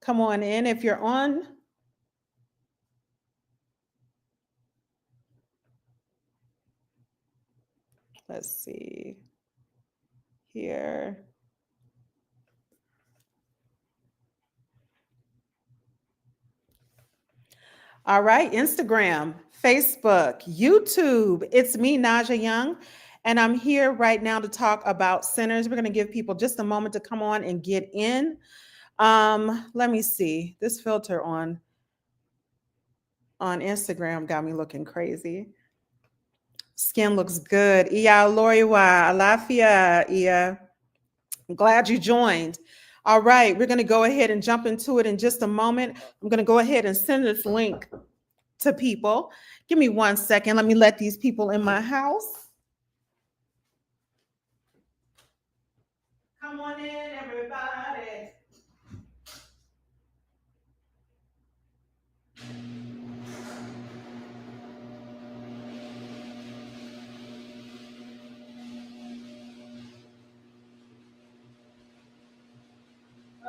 Come on in if you're on. Let's see here. All right, Instagram, Facebook, YouTube. It's me, Naja Young, and I'm here right now to talk about sinners. We're going to give people just a moment to come on and get in. Let me see. This filter on Instagram got me looking crazy. Skin looks good. Iya Loriwa, Alafia, Iya. I'm glad you joined. All right, we're going to go ahead and jump into it in just a moment. I'm going to go ahead and send this link to people. Give me 1 second. Let me let these people in my house. Come on in, everybody.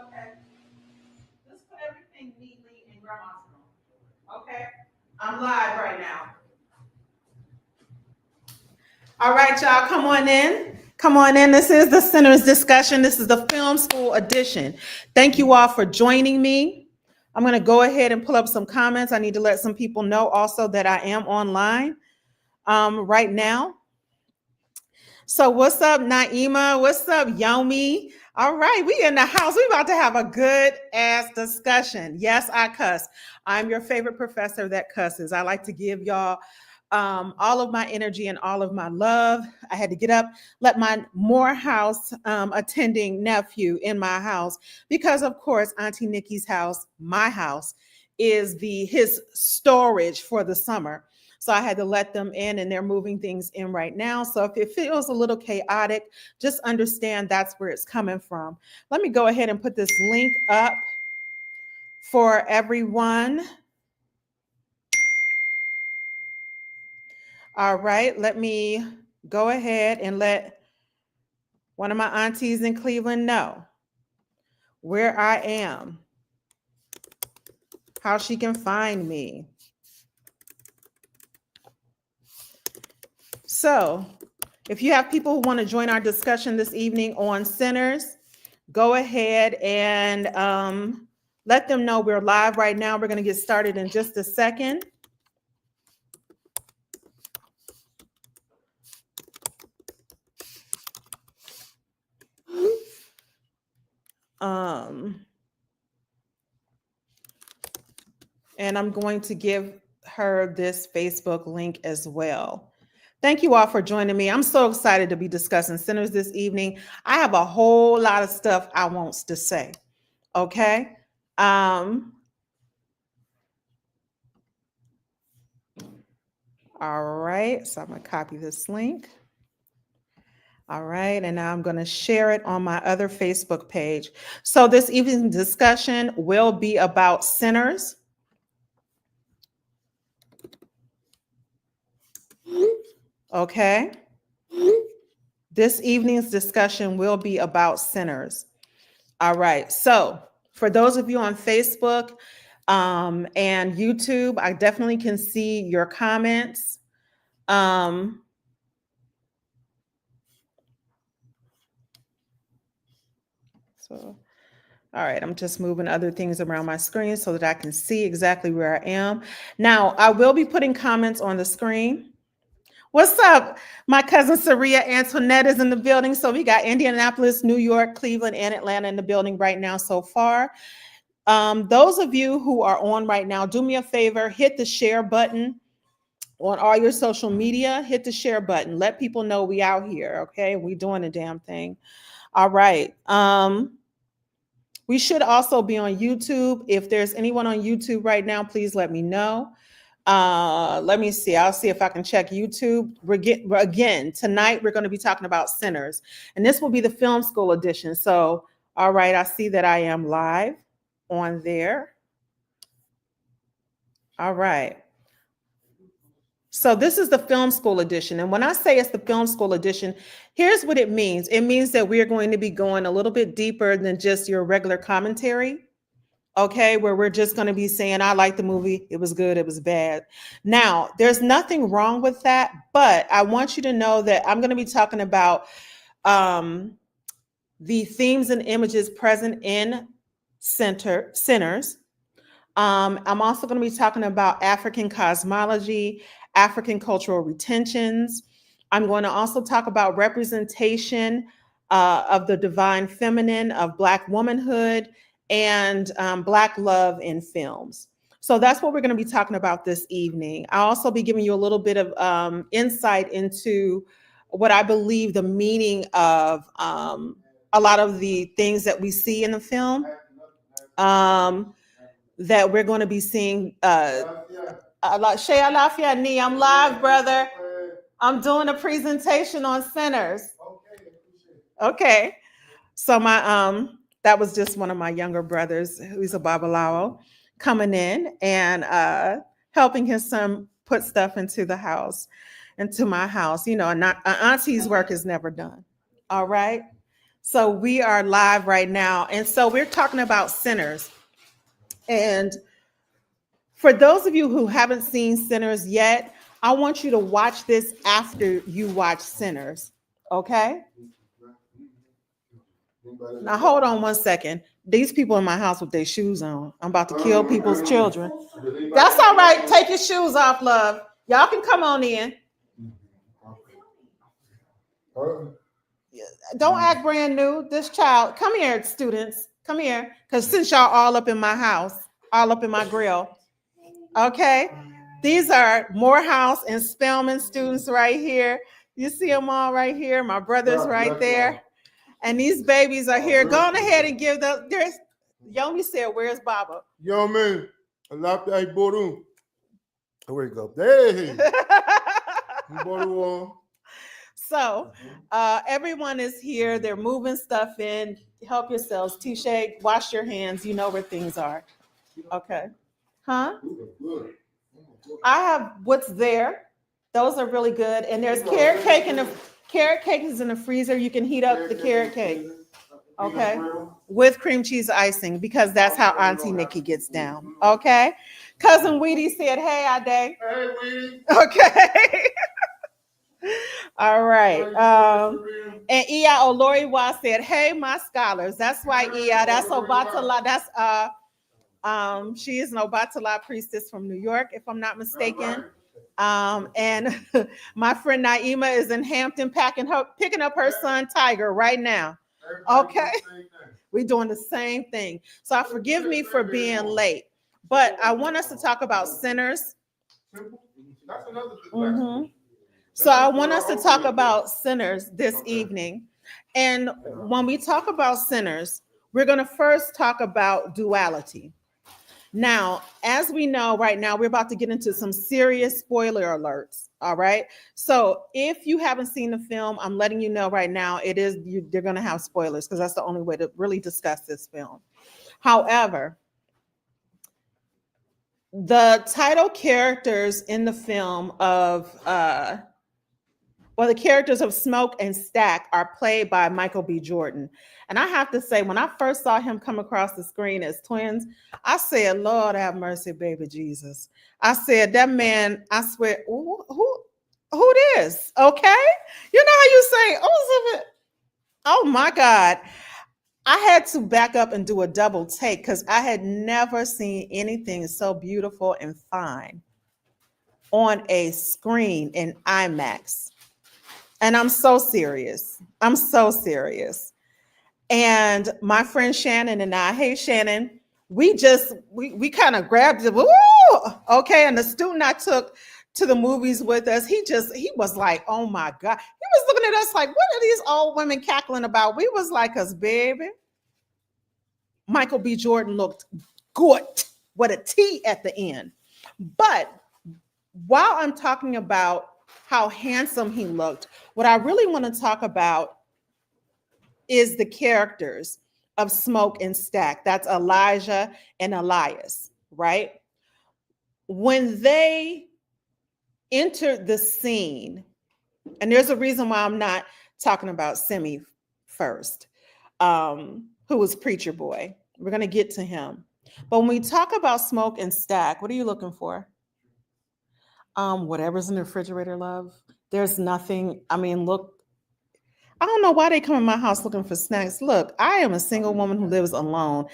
Okay. Let's put everything neatly in grandma's room. Okay. I'm live right now. All right, y'all, come on in. Come on in. This is the Sinners Discussion. This is the Film School edition. Thank you all for joining me. I'm going to go ahead and pull up some comments. I need to let some people know also that I am online right now. So what's up, Naima? What's up, Yomi? All right, we in the house. We about to have a good ass discussion. Yes, I cuss. I'm your favorite professor that cusses. I like to give y'all all of my energy and all of my love. I had to get up, let my Morehouse attending nephew in my house because, of course, Auntie Nikki's house, my house, is his storage for the summer. So I had to let them in, and they're moving things in right now. So if it feels a little chaotic, just understand that's where it's coming from. Let me go ahead and put this link up for everyone. All right, let me go ahead and let one of my aunties in Cleveland know where I am, how she can find me. So if you have people who want to join our discussion this evening on sinners, go ahead and let them know we're live right now. We're going to get started in just a second. And I'm going to give her this Facebook link as well. Thank you all for joining me. I'm so excited to be discussing sinners this evening. I have a whole lot of stuff I want to say. Okay. All right. So I'm going to copy this link. All right. And now I'm going to share it on my other Facebook page. So this evening's discussion will be about sinners. Okay. This evening's discussion will be about sinners. All right. So for those of you on Facebook and YouTube, I definitely can see your comments. So, all right, I'm just moving other things around my screen so that I can see exactly where I am. Now, I will be putting comments on the screen. What's up? My cousin Saria Antoinette is in the building. So we got Indianapolis, New York, Cleveland, and Atlanta in the building right now so far. Those of you who are on right now, do me a favor, hit the share button on all your social media. Hit the share button. Let people know we out here, okay? We doing the damn thing. All right. We should also be on YouTube. If there's anyone on YouTube right now, please let me know. Let me see. I'll see if I can check YouTube. Again, tonight we're going to be talking about sinners, and this will be the film school edition. So, all right, I see that I am live on there. All right. So this is the film school edition. And when I say it's the film school edition, here's what it means. It means that we're going to be going a little bit deeper than just your regular commentary. okay, where we're just going to be saying, I like the movie, it was good, it was bad. Now, there's nothing wrong with that, but I want you to know that I'm going to be talking about um, the themes and images present in Sinners. I'm also going to be talking about African cosmology, African cultural retentions. I'm going to also talk about representation of the divine feminine, of Black womanhood, and Black love in films. So that's what we're going to be talking about this evening. I'll also be giving you a little bit of insight into what I believe the meaning of a lot of the things that we see in the film. That we're going to be seeing a lot. Shea Alafia Ni, I'm live, brother. I'm doing a presentation on Sinners. Okay. So that was just one of my younger brothers, who's a Babalawo, coming in and helping his son put stuff into the house, into my house. You know, an auntie's work is never done. All right. So we are live right now. And so we're talking about Sinners. And for those of you who haven't seen Sinners yet, I want you to watch this after you watch Sinners. Okay? Now hold on one second. These people in my house with their shoes on. I'm about to kill people's children. That's all right. Take your shoes off, love. Y'all can come on in. Don't act brand new. This child, come here, students. Come here. Because since y'all all up in my house, all up in my grill. Okay. These are Morehouse and Spelman students right here. You see them all right here. My brother's right there. And these babies are here. Go on ahead and give them. There's Yomi said, where's Baba? Yo, man. I love that Boru. Where you go? Hey. So everyone is here. They're moving stuff in. Help yourselves. T-Shay, wash your hands. You know where things are. Okay. Huh? I have what's there. Those are really good. And there's carrot cake in the carrot cake is in the freezer. You can heat up the carrot cake. Okay. With cream cheese icing, because that's how Auntie Nikki gets down. Okay. Cousin Weedy said, hey, Ade. Hey, Weedy. Okay. All right. And Iya Oloriwa said, hey, my scholars. That's why Iya, that's Obatala. That's she is an Obatala priestess from New York, if I'm not mistaken. And my friend Naima is in Hampton picking up her son Tiger right now. Okay. We're doing the same thing. So forgive me for being late. But I want us to talk about Sinners. Mm-hmm. So I want us to talk about Sinners this evening. And when we talk about Sinners, we're going to first talk about duality. Now, as we know right now, we're about to get into some serious spoiler alerts. All right. So if you haven't seen the film, I'm letting you know right now, they're going to have spoilers because that's the only way to really discuss this film. However, the title characters in the film the characters of Smoke and Stack are played by Michael B. Jordan. And I have to say, when I first saw him come across the screen as twins, I said, Lord have mercy, baby Jesus. I said, that man, I swear, who this? Okay? You know how you say, oh my God. I had to back up and do a double take because I had never seen anything so beautiful and fine on a screen in IMAX. And I'm so serious. I'm so serious. And my friend Shannon and I, hey Shannon, we kind of grabbed it. Woo! Okay. And the student I took to the movies with us, he was like, oh my God. He was looking at us like, what are these old women cackling about? We was like, us, baby. Michael B. Jordan looked good with a T at the end. But while I'm talking about how handsome he looked, what I really want to talk about is the characters of Smoke and Stack. That's Elijah and Elias, right? When they entered the scene, and there's a reason why I'm not talking about Simi first, who was Preacher Boy. We're going to get to him. But when we talk about Smoke and Stack, what are you looking for? Whatever's in the refrigerator, love. There's nothing. I mean, look, I don't know why they come in my house looking for snacks. Look, I am a single woman who lives alone.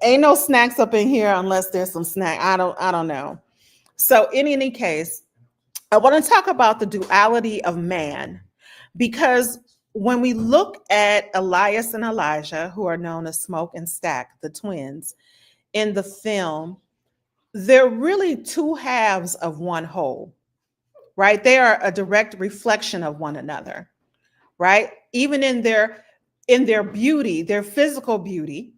Ain't no snacks up in here unless there's some snack. I don't know. So in any case, I want to talk about the duality of man because when we look at Elias and Elijah, who are known as Smoke and Stack, the twins, in the film, they're really two halves of one whole, right? They are a direct reflection of one another, right? Even in their beauty, their physical beauty,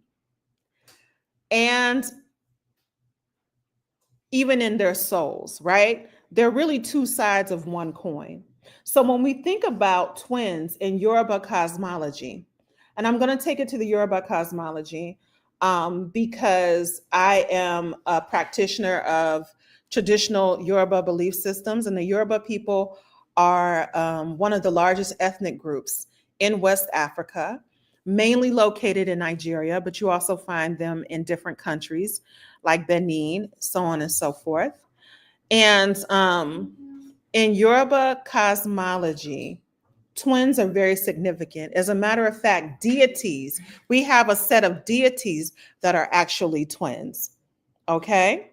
and even in their souls, right? They're really two sides of one coin. So when we think about twins in Yoruba cosmology, and I'm going to take it to the Yoruba cosmology because I am a practitioner of traditional Yoruba belief systems, and the Yoruba people are one of the largest ethnic groups in West Africa, mainly located in Nigeria, but you also find them in different countries like Benin, so on and so forth. And in Yoruba cosmology, twins are very significant. As a matter of fact, deities, we have a set of deities that are actually twins. Okay?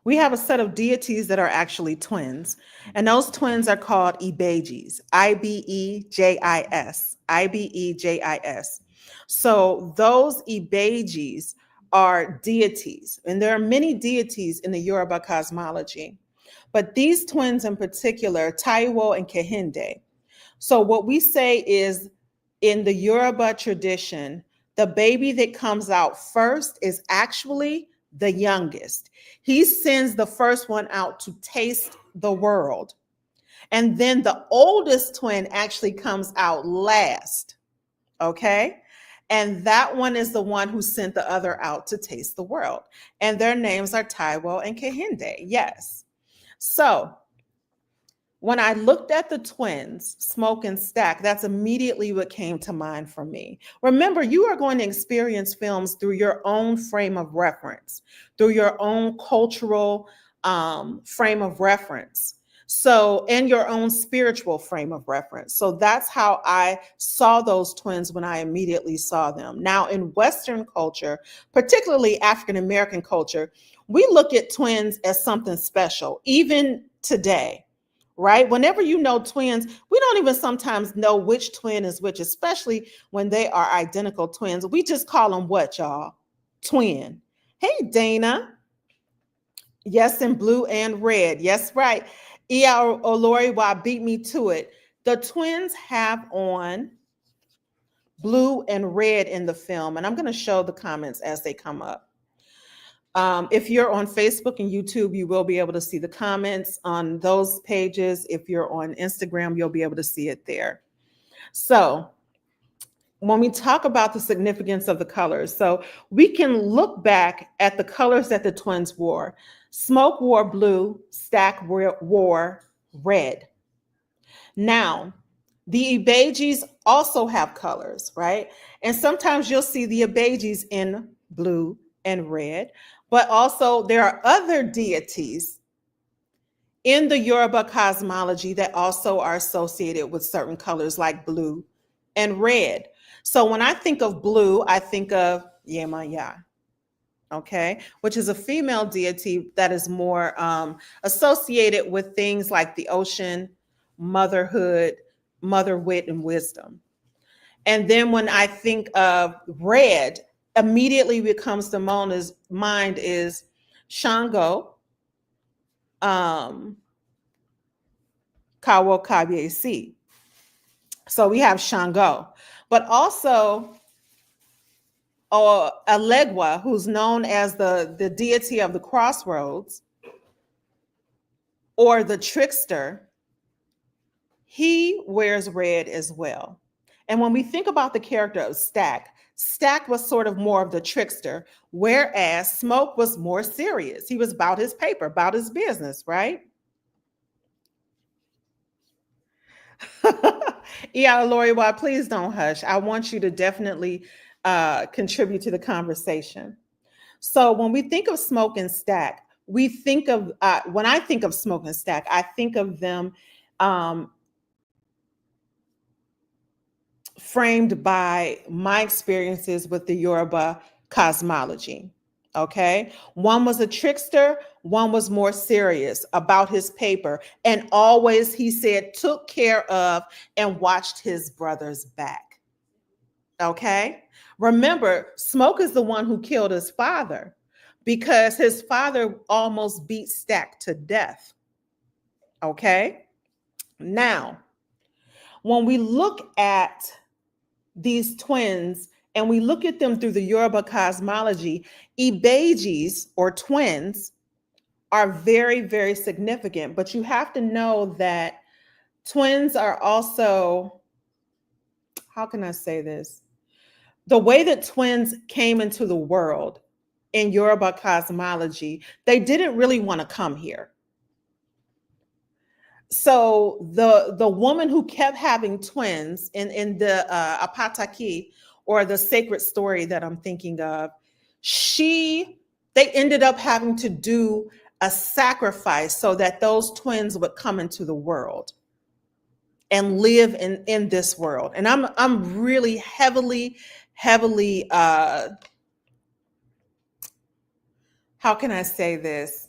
We have a set of deities that are actually twins, and those twins are called Ibejis, Ibejis, Ibejis. So those Ibejis are deities, and there are many deities in the Yoruba cosmology, but these twins in particular, Taiwo and Kehinde. So what we say is in the Yoruba tradition, the baby that comes out first is actually the youngest. He sends the first one out to taste the world. And then the oldest twin actually comes out last. Okay. And that one is the one who sent the other out to taste the world. And their names are Taiwo and Kehinde. Yes. So when I looked at the twins, Smoke and Stack, that's immediately what came to mind for me. Remember, you are going to experience films through your own frame of reference, through your own cultural frame of reference. So, and your own spiritual frame of reference. So that's how I saw those twins when I immediately saw them. Now, in Western culture, particularly African American culture, we look at twins as something special, even today. Right? Whenever you know twins, we don't even sometimes know which twin is which, especially when they are identical twins. We just call them what, y'all? Twin. Hey, Dana. Yes, in blue and red. Yes, right. E.R. Oloriwa beat me to it. The twins have on blue and red in the film, and I'm going to show the comments as they come up. If you're on Facebook and YouTube, you will be able to see the comments on those pages. If you're on Instagram, you'll be able to see it there. So when we talk about the significance of the colors, so we can look back at the colors that the twins wore. Smoke wore blue, Stack wore red. Now, the Ibejis also have colors, right? And sometimes you'll see the Ibejis in blue and red, but also there are other deities in the Yoruba cosmology that also are associated with certain colors like blue and red. So when I think of blue, I think of Yemaya, okay, which is a female deity that is more associated with things like the ocean, motherhood, mother wit, and wisdom. And then when I think of red, immediately what comes to mind is Shango, Kawo Kabiesi. So we have Shango, but also Alegwa, who's known as the deity of the crossroads or the trickster. He wears red as well. And when we think about the character of Stack, Stack was sort of more of the trickster, whereas Smoke was more serious. He was about his paper, about his business, right? Yeah, Lori, well, please don't hush. I want you to definitely contribute to the conversation. So when we think of Smoke and Stack, we think of when I think of Smoke and Stack, I think of them um, framed by my experiences with the Yoruba cosmology. Okay. One was a trickster, one was more serious about his paper, and always, he said, took care of and watched his brother's back. Okay. Remember, Smoke is the one who killed his father because his father almost beat Stack to death. Okay. Now, when we look at these twins and we look at them through the Yoruba cosmology, Ibejis or twins are very, very significant. But you have to know that twins are also, how can I say this? The way that twins came into the world in Yoruba cosmology, they didn't really want to come here. So the woman who kept having twins in the Apataki, or the sacred story that I'm thinking of, they ended up having to do a sacrifice so that those twins would come into the world and live in this world. And I'm really heavily how can I say this?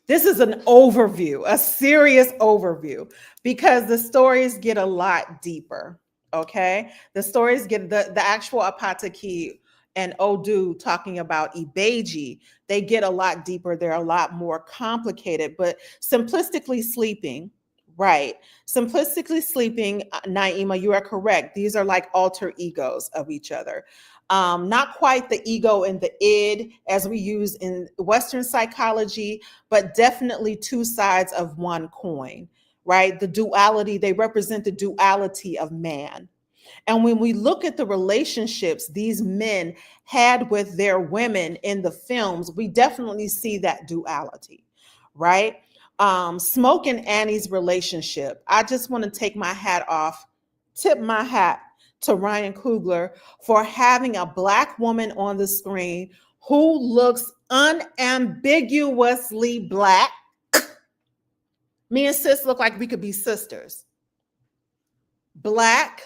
This is an overview, a serious overview, because the stories get a lot deeper. Okay. The stories get the actual Apataki and Odu talking about Ibeji, they get a lot deeper. They're a lot more complicated, but simplistically sleeping, right? Simplistically sleeping, Naima, you are correct. These are like alter egos of each other. Not quite the ego and the id as we use in Western psychology, but definitely two sides of one coin, right? The duality, they represent the duality of man. And when we look at the relationships these men had with their women in the films, we definitely see that duality, right? Smoke and Annie's relationship, I just want to take my hat off, tip my hat to Ryan Coogler for having a Black woman on the screen who looks unambiguously Black. Me and sis look like we could be sisters. Black,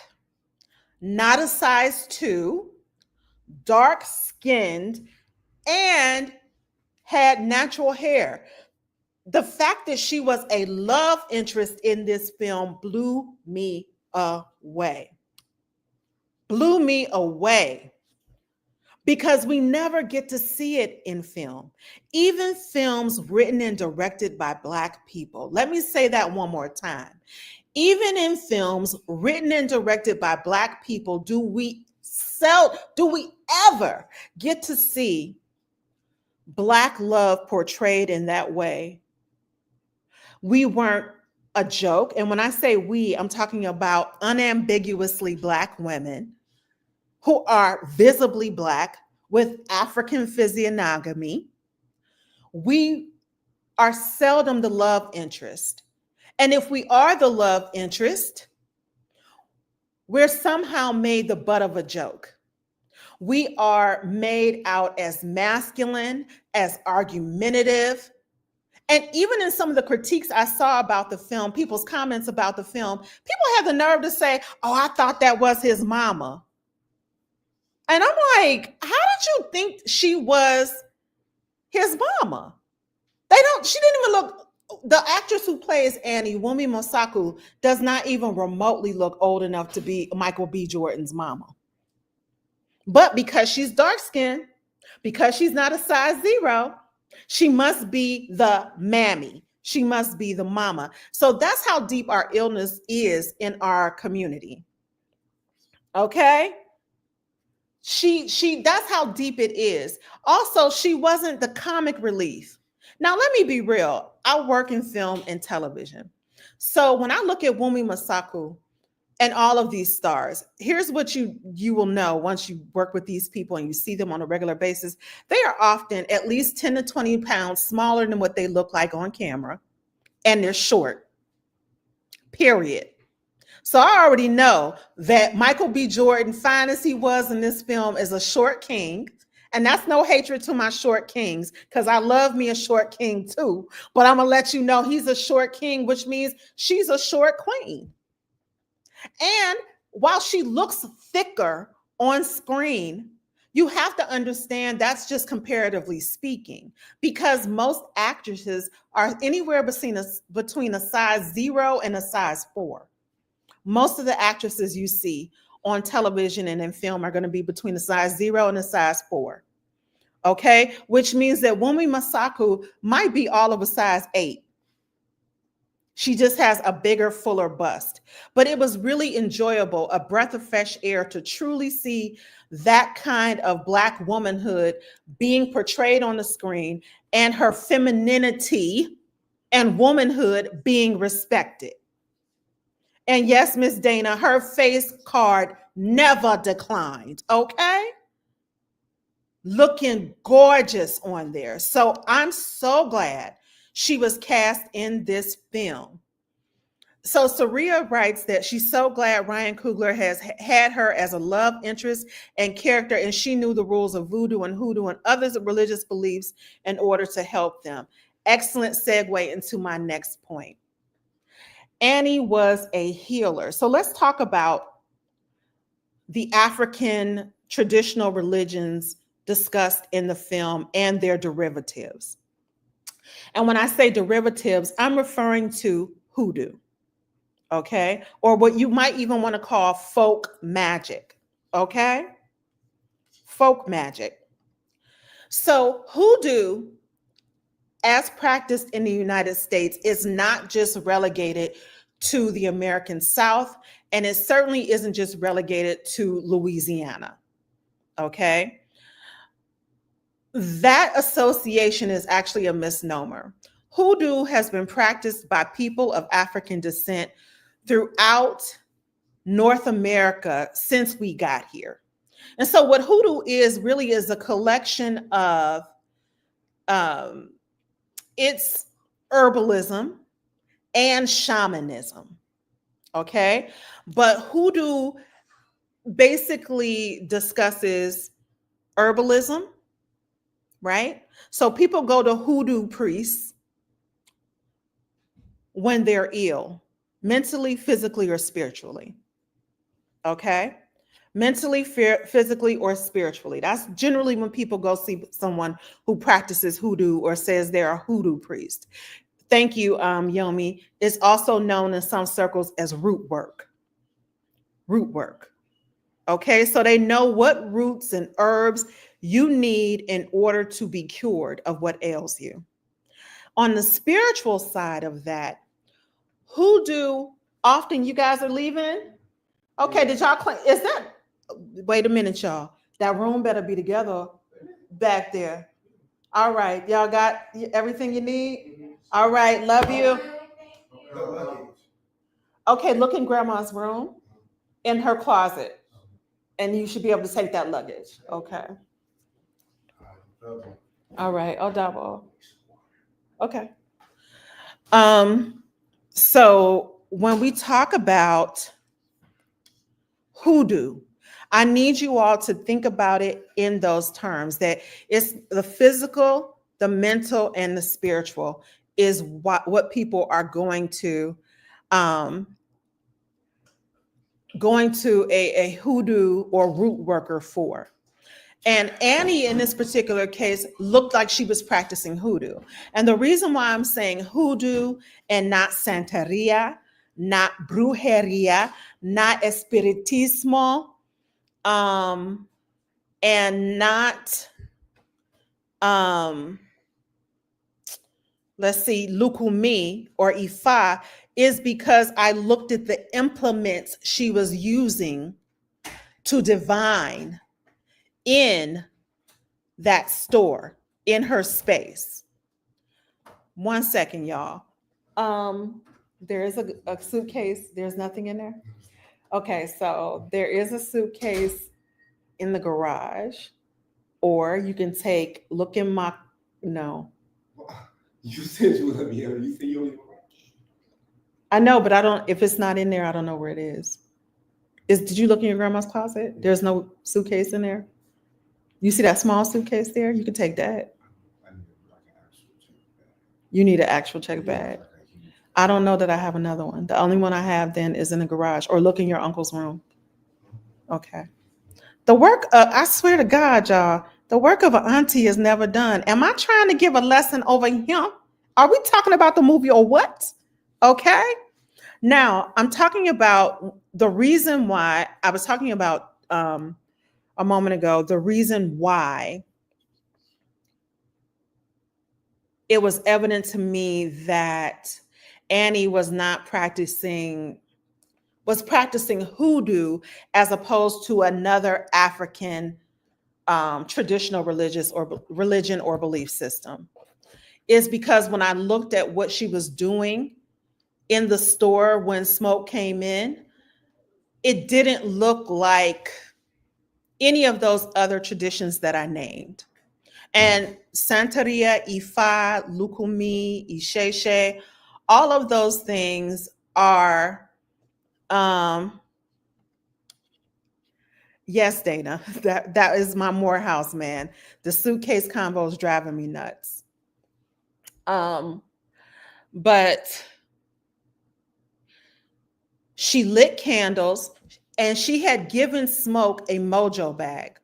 not a size 2, dark skinned, and had natural hair. The fact that she was a love interest in this film blew me away. Blew me away. Because we never get to see it in film. Even films written and directed by Black people. Let me say that one more time. Even in films written and directed by Black people, do we ever get to see Black love portrayed in that way? We weren't a joke. And when I say we, I'm talking about unambiguously Black women who are visibly Black with African physiognomy. We are seldom the love interest. And if we are the love interest, we're somehow made the butt of a joke. We are made out as masculine, as argumentative. And even in some of the critiques I saw about the film, people's comments about the film, people have the nerve to say, oh, I thought that was his mama. And I'm like, how did you think she was his mama? She didn't even look, the actress who plays Annie, Wunmi Mosaku, does not even remotely look old enough to be Michael B. Jordan's mama. But because she's dark-skinned, because she's not a size 0, she must be the mammy. She must be the mama. So that's how deep our illness is in our community. Okay? That's how deep it is. Also, she wasn't the comic relief. Now, let me be real. I work in film and television. So when I look at Wunmi Mosaku and all of these stars, here's what you will know once you work with these people and you see them on a regular basis. They are often at least 10 to 20 pounds smaller than what they look like on camera. And they're short, period. So I already know that Michael B. Jordan, fine as he was in this film, is a short king. And that's no hatred to my short kings, because I love me a short king too. But I'm going to let you know he's a short king, which means she's a short queen. And while she looks thicker on screen, you have to understand that's just comparatively speaking, because most actresses are anywhere between a size 0 and a size 4. Most of the actresses you see on television and in film are going to be between a size 0 and a size 4. Okay, which means that Wunmi Mosaku might be all of a size 8. She just has a bigger, fuller bust. But it was really enjoyable, a breath of fresh air to truly see that kind of Black womanhood being portrayed on the screen, and her femininity and womanhood being respected. And yes, Miss Dana, her face card never declined, okay? Looking gorgeous on there. So I'm so glad she was cast in this film. So Saria writes that she's so glad Ryan Coogler has had her as a love interest and character, and she knew the rules of voodoo and hoodoo and other religious beliefs in order to help them. Excellent segue into my next point. Annie was a healer. So let's talk about the African traditional religions discussed in the film and their derivatives. And when I say derivatives, I'm referring to hoodoo, okay? Or what you might even want to call folk magic, okay? Folk magic. So hoodoo, as practiced in the United States, is not just relegated to the American South, and it certainly isn't just relegated to Louisiana, okay? That association is actually a misnomer. Hoodoo has been practiced by people of African descent throughout North America since we got here. And so what hoodoo is really is a collection of it's herbalism and shamanism, okay? But hoodoo basically discusses herbalism, right? So people go to hoodoo priests when they're ill, mentally, physically, or spiritually, okay? Mentally, physically, or spiritually. That's generally when people go see someone who practices hoodoo or says they're a hoodoo priest. Thank you, Yomi. It's also known in some circles as root work. Root work. Okay, so they know what roots and herbs you need in order to be cured of what ails you. On the spiritual side of that, hoodoo, often you guys are leaving. Okay, did y'all claim? Is that? Wait a minute, y'all. That room better be together back there. All right, y'all got everything you need? All right, love you. Okay, look in grandma's room, in her closet, and you should be able to take that luggage. Okay. All right, I'll double. Okay. So when we talk about hoodoo, I need you all to think about it in those terms, that it's the physical, the mental, and the spiritual is what people are going to a hoodoo or root worker for. And Annie, in this particular case, looked like she was practicing hoodoo. And the reason why I'm saying hoodoo and not Santeria, not brujeria, not espiritismo, and not, let's see, Lukumi or Ifa, is because I looked at the implements she was using to divine in that store, in her space. 1 second, y'all. There is a suitcase. There's nothing in there? Okay, so there is a suitcase in the garage, or you can look in my, no. You said you let me help. You said you only. I know, but I don't, if it's not in there, I don't know where it is. Did you look in your grandma's closet? There's no suitcase in there? You see that small suitcase there? You can take that. I need like an actual check bag. You need an actual check Yeah, bag. like a huge. I don't know that I have another one. The only one I have then is in the garage, or look in your uncle's room. Okay. The work, I swear to God, y'all, the work of an auntie is never done. Am I trying to give a lesson over him? Are we talking about the movie or what? Okay. Now, I'm talking about the reason why I was talking about a moment ago, the reason why it was evident to me that Annie was practicing hoodoo as opposed to another African traditional religion or belief system, is because when I looked at what she was doing in the store when Smoke came in, it didn't look like any of those other traditions that I named. And Santeria, Ifa, Lukumi, Isheshe, all of those things are, yes, Dana, that is my Morehouse man. The suitcase combo is driving me nuts. But she lit candles and she had given Smoke a mojo bag,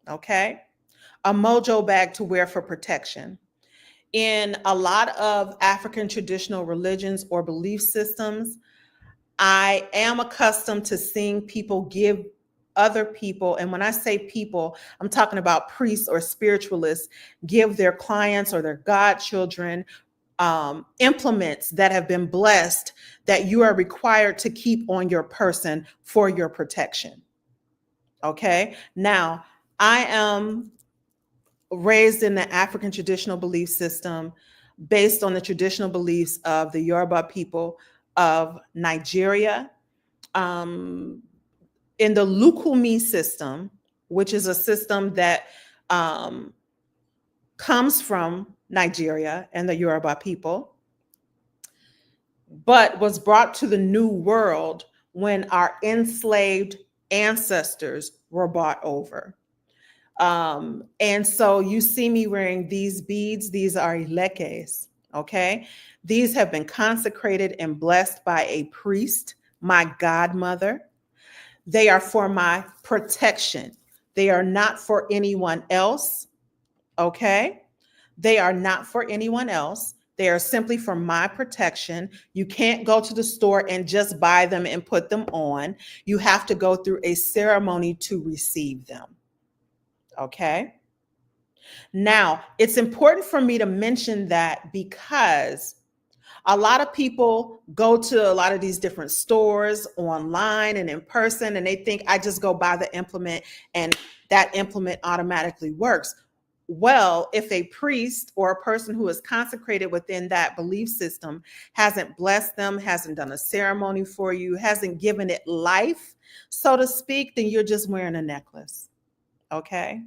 okay? A mojo bag to wear for protection. In a lot of African traditional religions or belief systems, I am accustomed to seeing people give other people, and when I say people, I'm talking about priests or spiritualists, give their clients or their godchildren implements that have been blessed that you are required to keep on your person for your protection. Okay. Now, I am raised in the African traditional belief system based on the traditional beliefs of the Yoruba people of Nigeria. In the Lukumi system, which is a system that comes from Nigeria and the Yoruba people, but was brought to the New World when our enslaved ancestors were brought over. And so you see me wearing these beads. These are ilekes, okay? These have been consecrated and blessed by a priest, my godmother. They are for my protection. They are not for anyone else, okay? They are not for anyone else. They are simply for my protection. You can't go to the store and just buy them and put them on. You have to go through a ceremony to receive them. Okay. Now, it's important for me to mention that because a lot of people go to a lot of these different stores online and in person, and they think I just go buy the implement and that implement automatically works. Well, if a priest or a person who is consecrated within that belief system hasn't blessed them, hasn't done a ceremony for you, hasn't given it life, so to speak, then you're just wearing a necklace. Okay.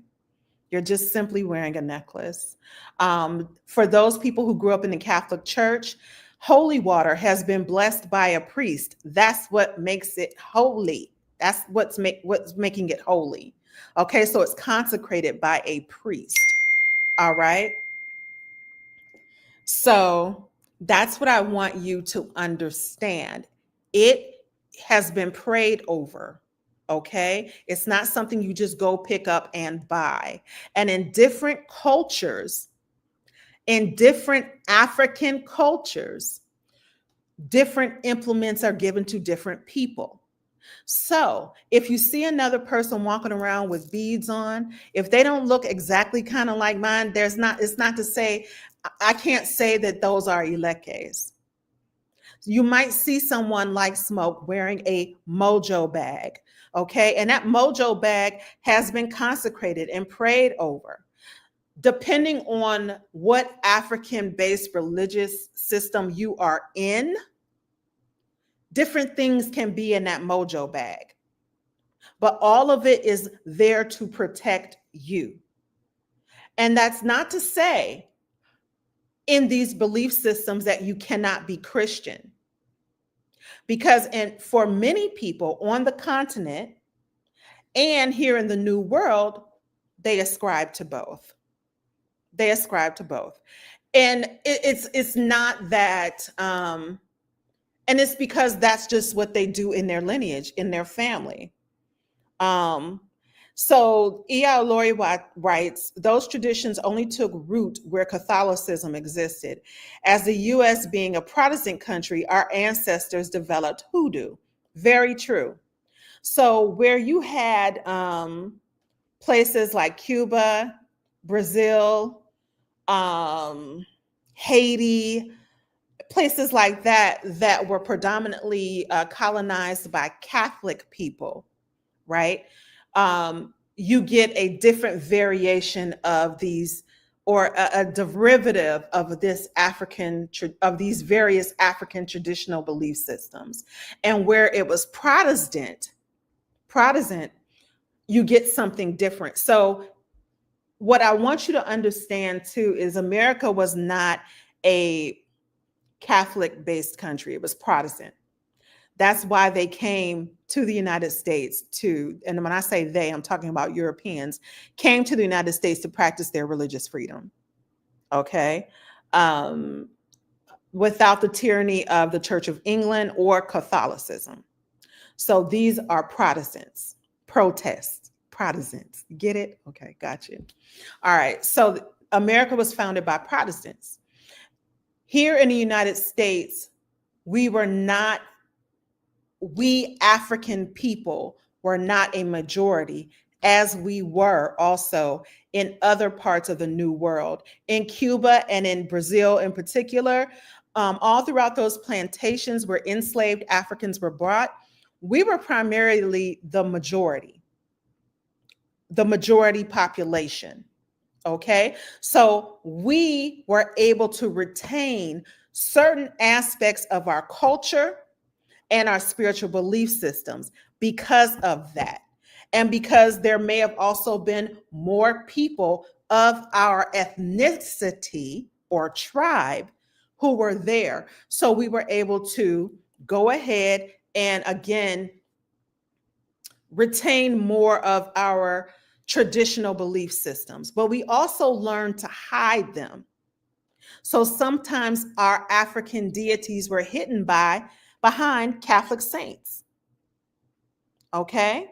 You're just simply wearing a necklace. For those people who grew up in the Catholic Church, holy water has been blessed by a priest. That's what makes it holy. That's what's making it holy. Okay, so it's consecrated by a priest. All right. So that's what I want you to understand. It has been prayed over. Okay. It's not something you just go pick up and buy. And in different cultures, in different African cultures, different implements are given to different people. So if you see another person walking around with beads on, if they don't look exactly kind of like mine, it's not to say, I can't say that those are ilekes. You might see someone like Smoke wearing a mojo bag, okay? And that mojo bag has been consecrated and prayed over. Depending on what African-based religious system you are in, different things can be in that mojo bag. But all of it is there to protect you. And that's not to say in these belief systems that you cannot be Christian. Because for many people on the continent and here in the New World, they ascribe to both. They ascribe to both. And it's not that, and it's because that's just what they do in their lineage, in their family. So E.L. Laurie writes, those traditions only took root where Catholicism existed. As the U.S. being a Protestant country, our ancestors developed hoodoo. Very true. So where you had places like Cuba, Brazil, Haiti, places like that were predominantly colonized by Catholic people, right? You get a different variation of these, or a derivative of this of these various African traditional belief systems. And where it was Protestant, you get something different. So what I want you to understand too is America was not a Catholic-based country. It was Protestant. That's why they came to the United States and when I say they, I'm talking about Europeans, came to the United States to practice their religious freedom. Okay. Without the tyranny of the Church of England or Catholicism. So these are Protestants, Protestants. Get it? Okay, got you. All right. So America was founded by Protestants. Here in the United States, we African people were not a majority, as we were also in other parts of the New World. In Cuba and in Brazil in particular, all throughout those plantations where enslaved Africans were brought, we were primarily the majority population. Okay, so we were able to retain certain aspects of our culture and our spiritual belief systems because of that. And because there may have also been more people of our ethnicity or tribe who were there. So we were able to go ahead and again, retain more of our traditional belief systems, but we also learned to hide them. So sometimes our African deities were hidden behind Catholic saints. Okay.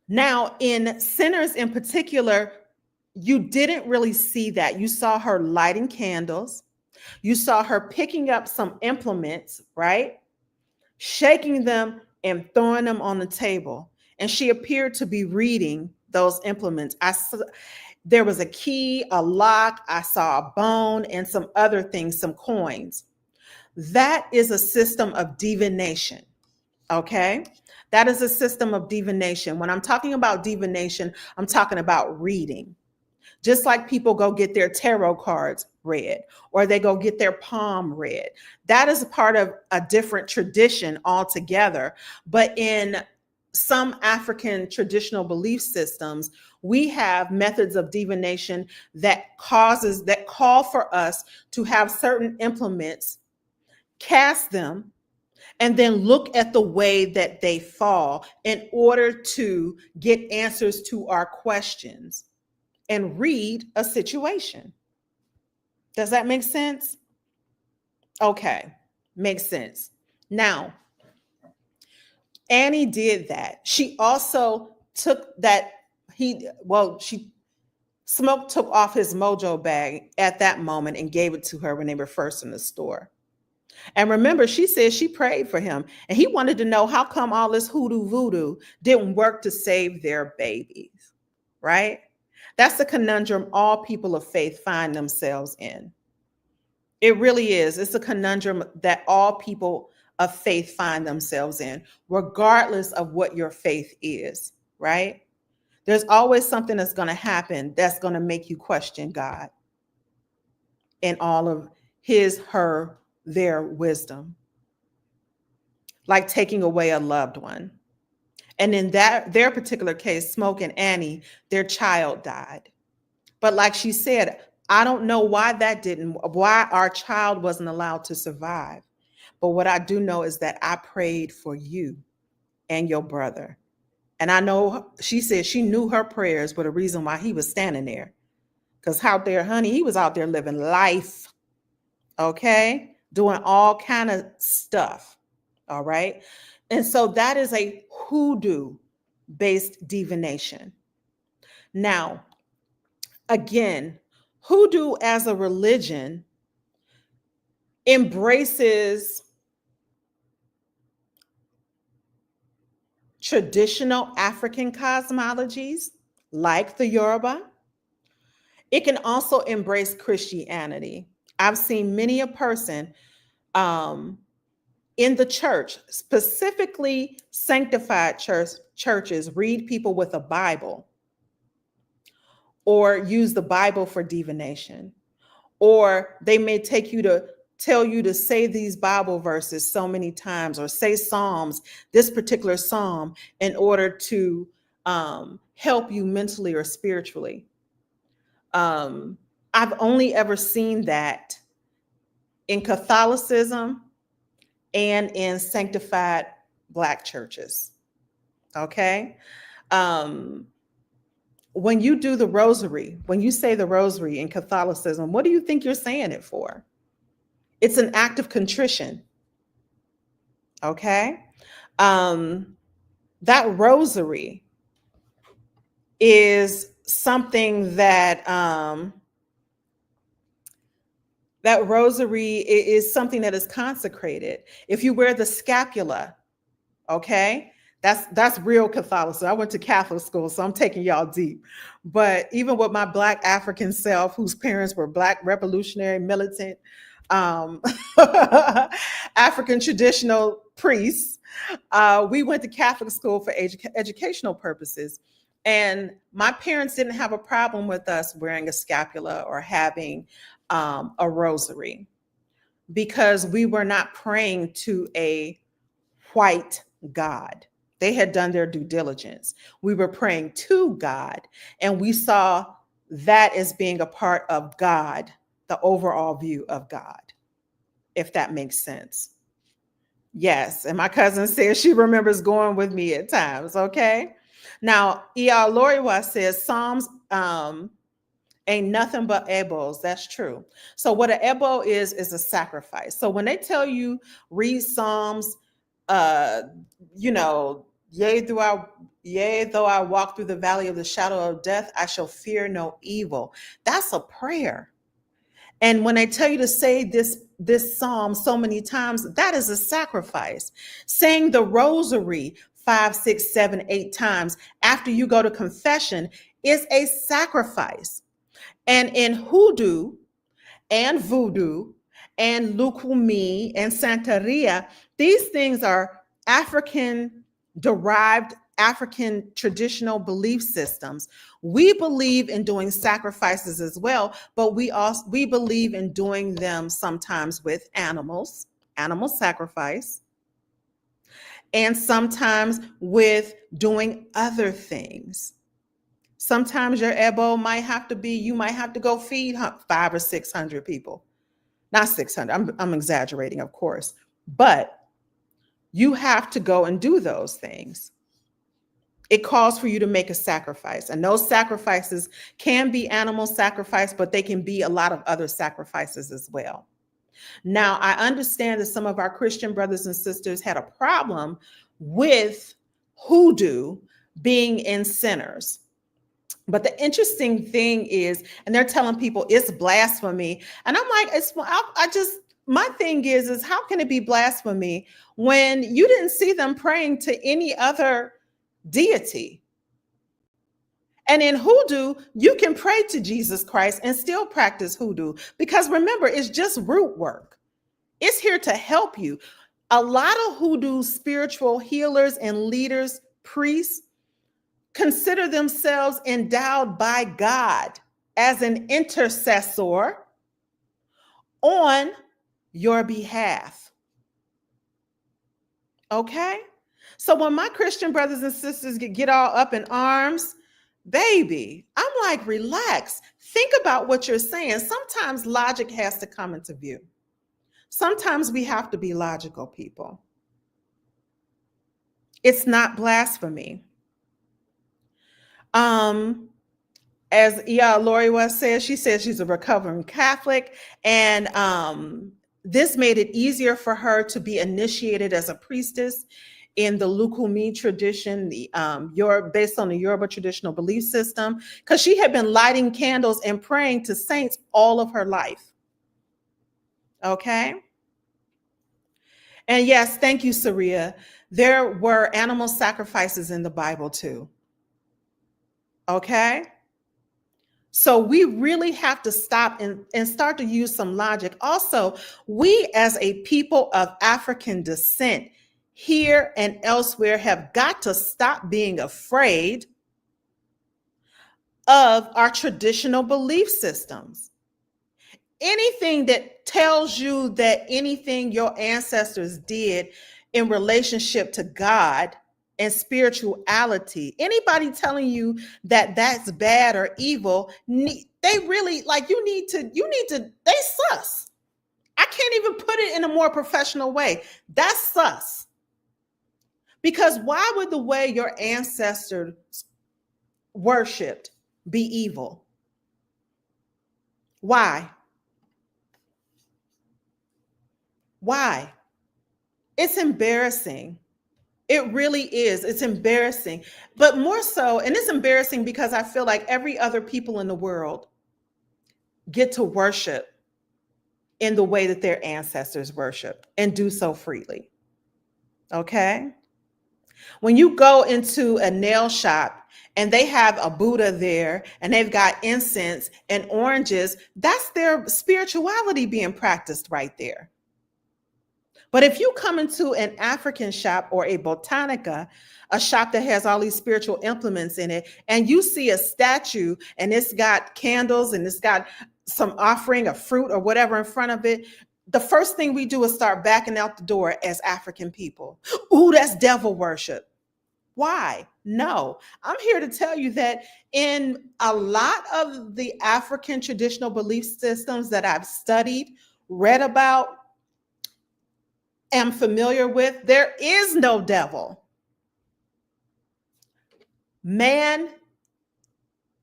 Now, in Sinners in particular, you didn't really see that. You saw her lighting candles. You saw her picking up some implements, right? Shaking them and throwing them on the table. And she appeared to be reading those implements. There was a key, a lock, I saw a bone, and some other things, some coins. That is a system of divination, okay? That is a system of divination. When I'm talking about divination, I'm talking about reading. Just like people go get their tarot cards read, or they go get their palm read. That is a part of a different tradition altogether. But in some African traditional belief systems, we have methods of divination that call for us to have certain implements, cast them, and then look at the way that they fall in order to get answers to our questions and read a situation. Does that make sense? Okay, makes sense. Now, Annie did that. She also took that, Smoke took off his mojo bag at that moment and gave it to her when they were first in the store. And remember, she said she prayed for him and he wanted to know how come all this hoodoo voodoo didn't work to save their babies, right? That's the conundrum all people of faith find themselves in. It really is. It's a conundrum that all people of faith find themselves in, regardless of what your faith is, right? There's always something that's going to happen that's going to make you question God and all of their wisdom, like taking away a loved one. And in their particular case, Smoke and Annie, their child died. But like she said, I don't know why our child wasn't allowed to survive. But what I do know is that I prayed for you and your brother. And I know she said she knew her prayers were the reason why he was standing there. Because out there, honey, he was out there living life, okay? Doing all kind of stuff, all right? And so that is a hoodoo-based divination. Now, again, hoodoo as a religion embraces traditional African cosmologies like the Yoruba. It can also embrace Christianity. I've seen many a person in the church, specifically sanctified churches, read people with a Bible or use the Bible for divination. Or they may tell you to say these Bible verses so many times, or say Psalms, this particular Psalm, in order to help you mentally or spiritually. I've only ever seen that in Catholicism and in sanctified Black churches. Okay. When you do the rosary, when you say the rosary in Catholicism, what do you think you're saying it for? It's an act of contrition. Okay. That rosary is something that is consecrated. If you wear the scapula, okay, that's real Catholicism. I went to Catholic school, so I'm taking y'all deep. But even with my Black African self, whose parents were Black revolutionary militant African traditional priests, we went to Catholic school for educational purposes. And my parents didn't have a problem with us wearing a scapula or having a rosary, because we were not praying to a white God. They had done their due diligence. We were praying to God, and we saw that as being a part of God, the overall view of God, if that makes sense. Yes, and my cousin says she remembers going with me at times, okay? Now, E.R. Loriwa says Psalms ain't nothing but ebos. That's true. So what an ebo is a sacrifice. So when they tell you read Psalms, yea, though I walk through the valley of the shadow of death, I shall fear no evil. That's a prayer. And when they tell you to say this psalm so many times, that is a sacrifice. Saying the rosary 5, 6, 7, 8 times after you go to confession is a sacrifice. And in hoodoo and voodoo and lukumi and santeria, these things are African-derived, African traditional belief systems. We believe in doing sacrifices as well, but we believe in doing them sometimes with animals, animal sacrifice, and sometimes with doing other things. Sometimes your ebo might have to be, you might have to go feed 500 or 600 people. Not 600, I'm exaggerating, of course, but you have to go and do those things. It calls for you to make a sacrifice, and those sacrifices can be animal sacrifice, but they can be a lot of other sacrifices as well. Now, I understand that some of our Christian brothers and sisters had a problem with hoodoo being in centers. But the interesting thing is, and they're telling people it's blasphemy. And I'm like, my thing is how can it be blasphemy when you didn't see them praying to any other deity? And in hoodoo, you can pray to Jesus Christ and still practice hoodoo, because remember, it's just root work. It's here to help you. A lot of hoodoo spiritual healers and leaders, priests, consider themselves endowed by God as an intercessor on your behalf. Okay? So when my Christian brothers and sisters get all up in arms, baby, I'm like, relax. Think about what you're saying. Sometimes logic has to come into view. Sometimes we have to be logical, people. It's not blasphemy. As Lori West says, she says she's a recovering Catholic, and this made it easier for her to be initiated as a priestess in the Lukumi tradition, based on the Yoruba traditional belief system, because she had been lighting candles and praying to saints all of her life. Okay? And yes, thank you, Saria. There were animal sacrifices in the Bible too. Okay? So we really have to stop and start to use some logic. Also, we as a people of African descent here and elsewhere have got to stop being afraid of our traditional belief systems. Anything that tells you that anything your ancestors did in relationship to God and spirituality, anybody telling you that that's bad or evil, they really you need to, they sus. I can't even put it in a more professional way. That's sus. Because why would the way your ancestors worshiped be evil? Why? Why? It's embarrassing. It really is. It's embarrassing. But more so, and it's embarrassing because I feel like every other people in the world get to worship in the way that their ancestors worship and do so freely. Okay? When you go into a nail shop and they have a Buddha there and they've got incense and oranges, that's their spirituality being practiced right there. But if you come into an African shop or a botanica, a shop that has all these spiritual implements in it, and you see a statue and it's got candles and it's got some offering of fruit or whatever in front of it, the first thing we do is start backing out the door as African people. Ooh, that's devil worship. Why? No, I'm here to tell you that in a lot of the African traditional belief systems that I've studied, read about, am familiar with, there is no devil. Man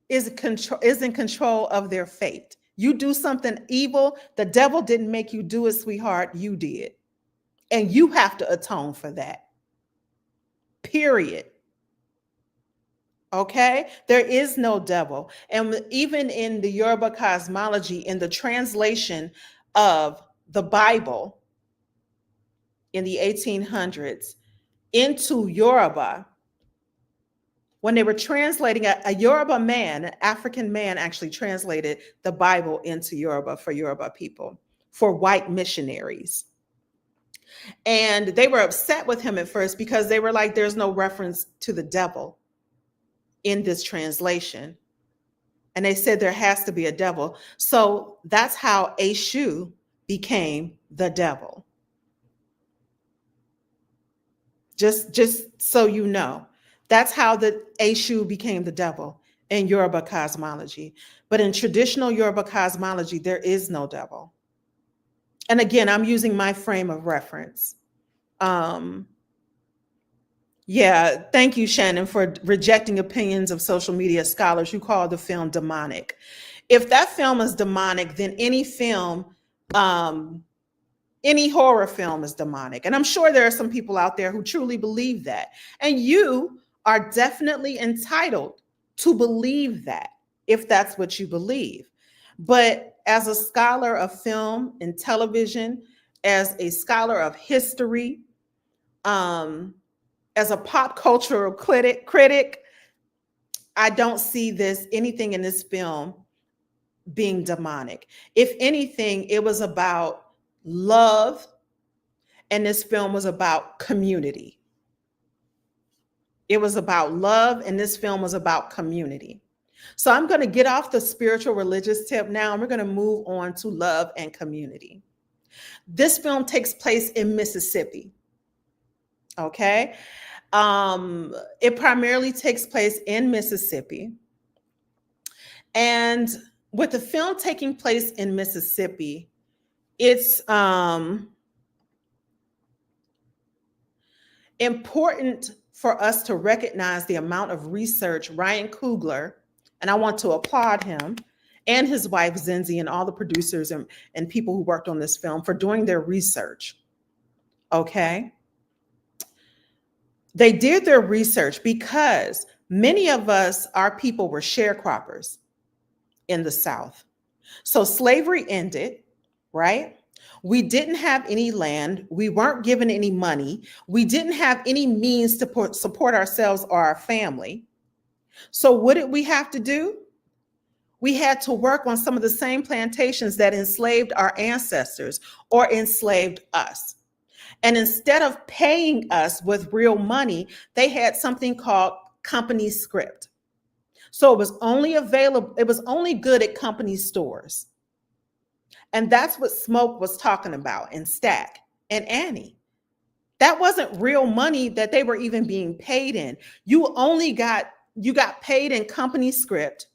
is in control of their fate. You do something evil, the devil didn't make you do it, sweetheart, you did. And you have to atone for that. Period. Okay? There is no devil. And even in the Yoruba cosmology, in the translation of the Bible in the 1800s into Yoruba, when they were translating, a Yoruba man, an African man actually translated the Bible into Yoruba for Yoruba people, for white missionaries. And they were upset with him at first because they were like, there's no reference to the devil in this translation. And they said there has to be a devil. So that's how Eshu became the devil. Just so you know. That's how the Eshu became the devil in Yoruba cosmology. But in traditional Yoruba cosmology, there is no devil. And again, I'm using my frame of reference. Yeah, thank you, Shannon, for rejecting opinions of social media scholars who call the film demonic. If that film is demonic, then any film, any horror film is demonic. And I'm sure there are some people out there who truly believe that. And you are definitely entitled to believe that, if that's what you believe. But as a scholar of film and television, as a scholar of history, as a pop cultural critic, I don't see anything in this film being demonic. If anything, it was about love, and this film was about community. It was about love, and this film was about community. So I'm going to get off the spiritual religious tip now, and we're going to move on to love and community. This film takes place in Mississippi. Okay. It primarily takes place in Mississippi. And with the film taking place in Mississippi, it's important for us to recognize the amount of research Ryan Coogler, and I want to applaud him and his wife Zinzi and all the producers and people who worked on this film for doing their research. Okay. They did their research because many of us, our people, were sharecroppers in the South. So slavery ended, right? We didn't have any land. We weren't given any money. We didn't have any means to support ourselves or our family. So what did we have to do? We had to work on some of the same plantations that enslaved our ancestors or enslaved us. And instead of paying us with real money, they had something called company script. So it was only available, it was only good at company stores. And that's what Smoke was talking about in Stack and Annie. That wasn't real money that they were even being paid in. You got paid in company script,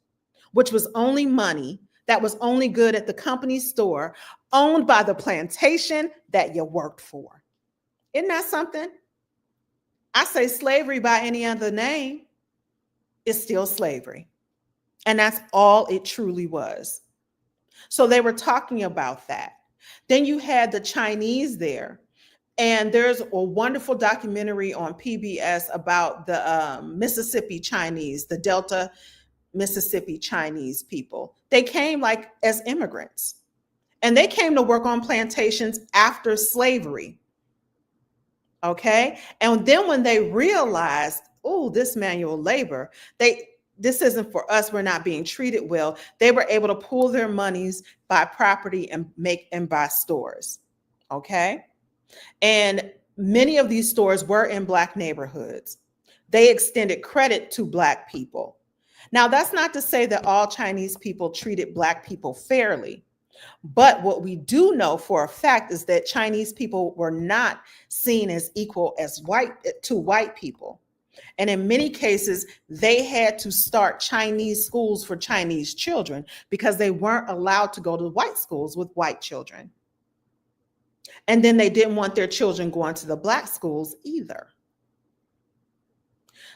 which was only money that was only good at the company store owned by the plantation that you worked for. Isn't that something? I say slavery by any other name is still slavery. And that's all it truly was. So they were talking about that. Then you had the Chinese there. And there's a wonderful documentary on PBS about the Mississippi Chinese, the Delta Mississippi Chinese people. They came like as immigrants. And they came to work on plantations after slavery. Okay. And then when they realized, oh, this manual labor, this isn't for us, we're not being treated well, they were able to pool their monies, buy property and buy stores. Okay. And many of these stores were in Black neighborhoods. They extended credit to Black people. Now, that's not to say that all Chinese people treated Black people fairly. But what we do know for a fact is that Chinese people were not seen as equal as white people. And in many cases, they had to start Chinese schools for Chinese children because they weren't allowed to go to white schools with white children. And then they didn't want their children going to the Black schools either.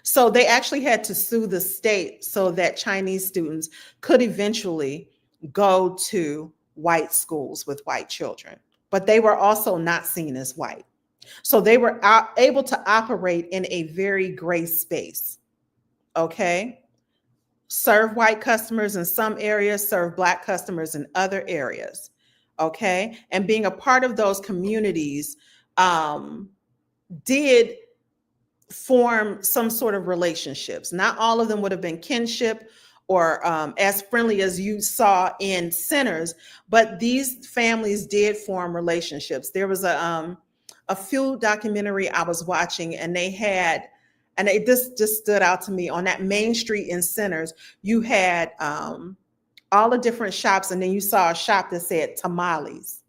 So they actually had to sue the state so that Chinese students could eventually go to white schools with white children, but they were also not seen as white. So they were able to operate in a very gray space. Okay. Serve white customers in some areas, serve Black customers in other areas. Okay. And being a part of those communities did form some sort of relationships. Not all of them would have been kinship or as friendly as you saw in Sinners, but these families did form relationships. There was a food documentary I was watching, and they had, and this just stood out to me, on that main street in Sinners, you had all the different shops, and then you saw a shop that said tamales,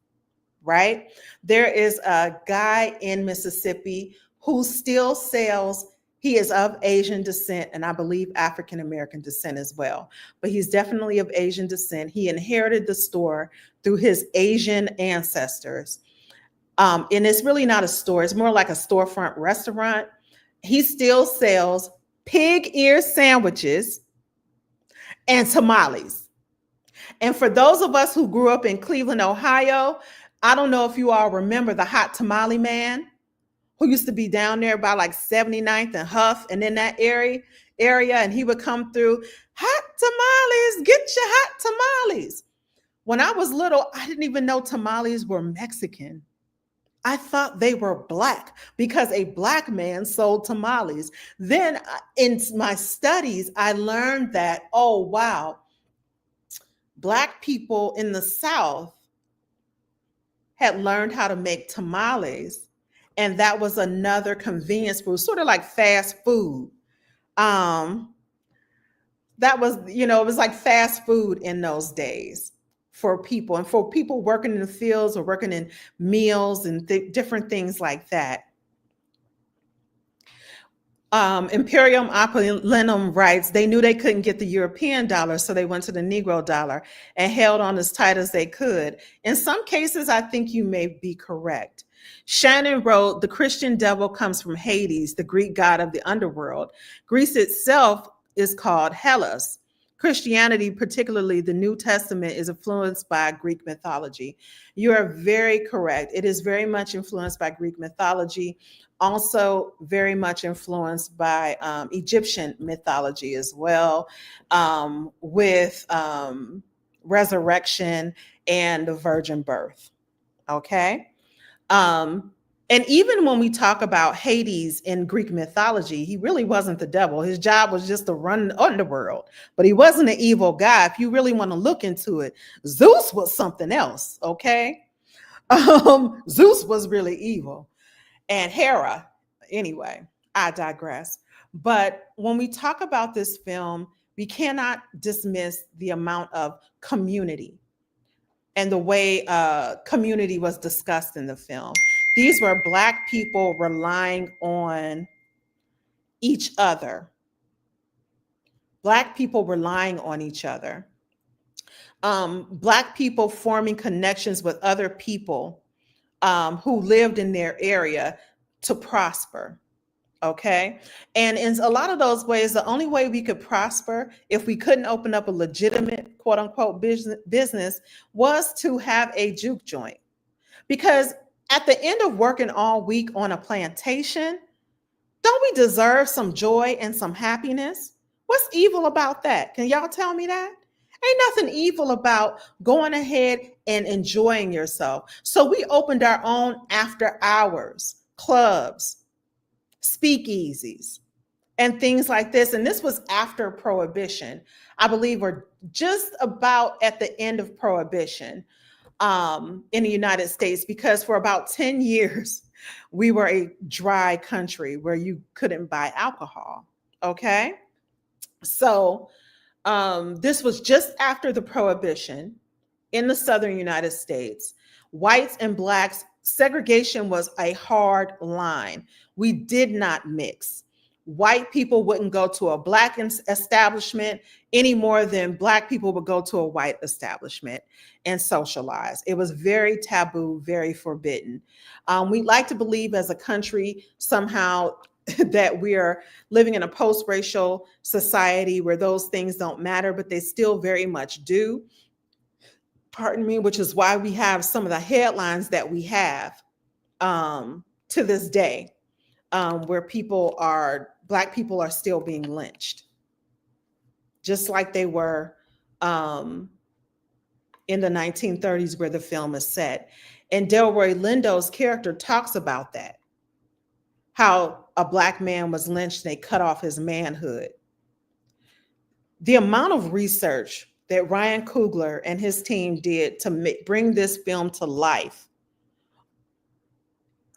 right? There is a guy in Mississippi who still sells. He is of Asian descent, and I believe African-American descent as well. But he's definitely of Asian descent. He inherited the store through his Asian ancestors. And it's really not a store. It's more like a storefront restaurant. He still sells pig ear sandwiches and tamales. And for those of us who grew up in Cleveland, Ohio, I don't know if you all remember the Hot Tamale Man, who used to be down there by like 79th and Huff and in that area, and he would come through, hot tamales, get your hot tamales. When I was little, I didn't even know tamales were Mexican. I thought they were Black because a Black man sold tamales. Then in my studies, I learned that, oh, wow, Black people in the South had learned how to make tamales. And that was another convenience food, sort of like fast food. That was, it was like fast food in those days for people, and for people working in the fields or working in meals and different things like that. Imperium Opulentum writes, they knew they couldn't get the European dollar, so they went to the Negro dollar and held on as tight as they could. In some cases, I think you may be correct. Shannon wrote, the Christian devil comes from Hades, the Greek god of the underworld. Greece itself is called Hellas. Christianity, particularly the New Testament, is influenced by Greek mythology. You are very correct. It is very much influenced by Greek mythology, also very much influenced by Egyptian mythology as well, with resurrection and the virgin birth. Okay. And even when we talk about Hades in Greek mythology, he really wasn't the devil. His job was just to run the underworld, but he wasn't an evil guy. If you really want to look into it, Zeus was something else. Okay. Zeus was really evil. And Hera, anyway, I digress. But when we talk about this film, we cannot dismiss the amount of community and the way community was discussed in the film. These were Black people relying on each other. Black people relying on each other. Black people forming connections with other people who lived in their area to prosper. Okay. And in a lot of those ways, the only way we could prosper if we couldn't open up a legitimate quote unquote business was to have a juke joint. Because at the end of working all week on a plantation, don't we deserve some joy and some happiness? What's evil about that? Can y'all tell me that? Ain't nothing evil about going ahead and enjoying yourself. So we opened our own after hours clubs, speakeasies, and things like this. And this was after Prohibition. I believe we're just about at the end of Prohibition in the United States, because for about 10 years, we were a dry country where you couldn't buy alcohol. Okay. So this was just after the Prohibition in the Southern United States. Whites and Blacks, segregation was a hard line. We did not mix. White people wouldn't go to a Black establishment any more than Black people would go to a white establishment and socialize. It was very taboo, very forbidden. We like to believe as a country somehow that we are living in a post-racial society where those things don't matter, but they still very much do. Pardon me, which is why we have some of the headlines that we have to this day, where Black people are still being lynched, just like they were in the 1930s where the film is set. And Delroy Lindo's character talks about that, how a Black man was lynched and they cut off his manhood. The amount of research that Ryan Coogler and his team did to bring this film to life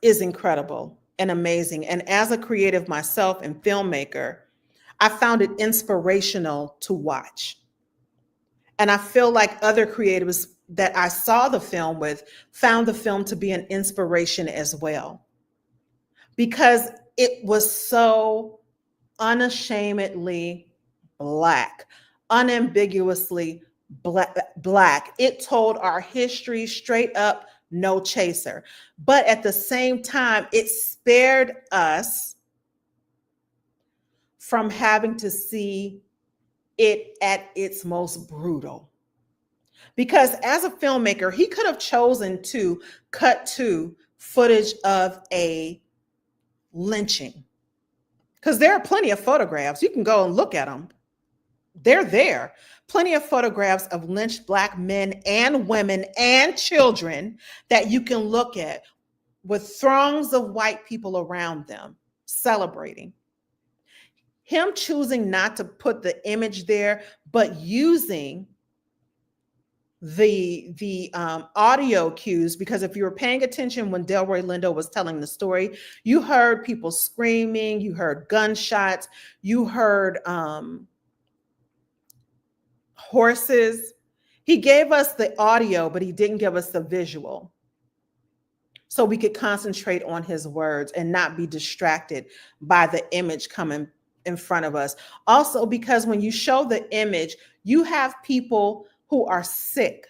is incredible and amazing. And as a creative myself and filmmaker, I found it inspirational to watch. And I feel like other creatives that I saw the film with found the film to be an inspiration as well, because it was so unashamedly Black, unambiguously Black. It told our history straight up, no chaser. But at the same time, it spared us from having to see it at its most brutal. Because as a filmmaker, he could have chosen to cut to footage of a lynching, because there are plenty of photographs. You can go and look at them. They're there. Plenty of photographs of lynched Black men and women and children that you can look at with throngs of white people around them celebrating. Him choosing not to put the image there, but using the audio cues, because if you were paying attention when Delroy Lindo was telling the story, you heard people screaming, you heard gunshots, you heard horses. He gave us the audio, but he didn't give us the visual. so we could concentrate on his words and not be distracted by the image coming in front of us. Also, because when you show the image, you have people who are sick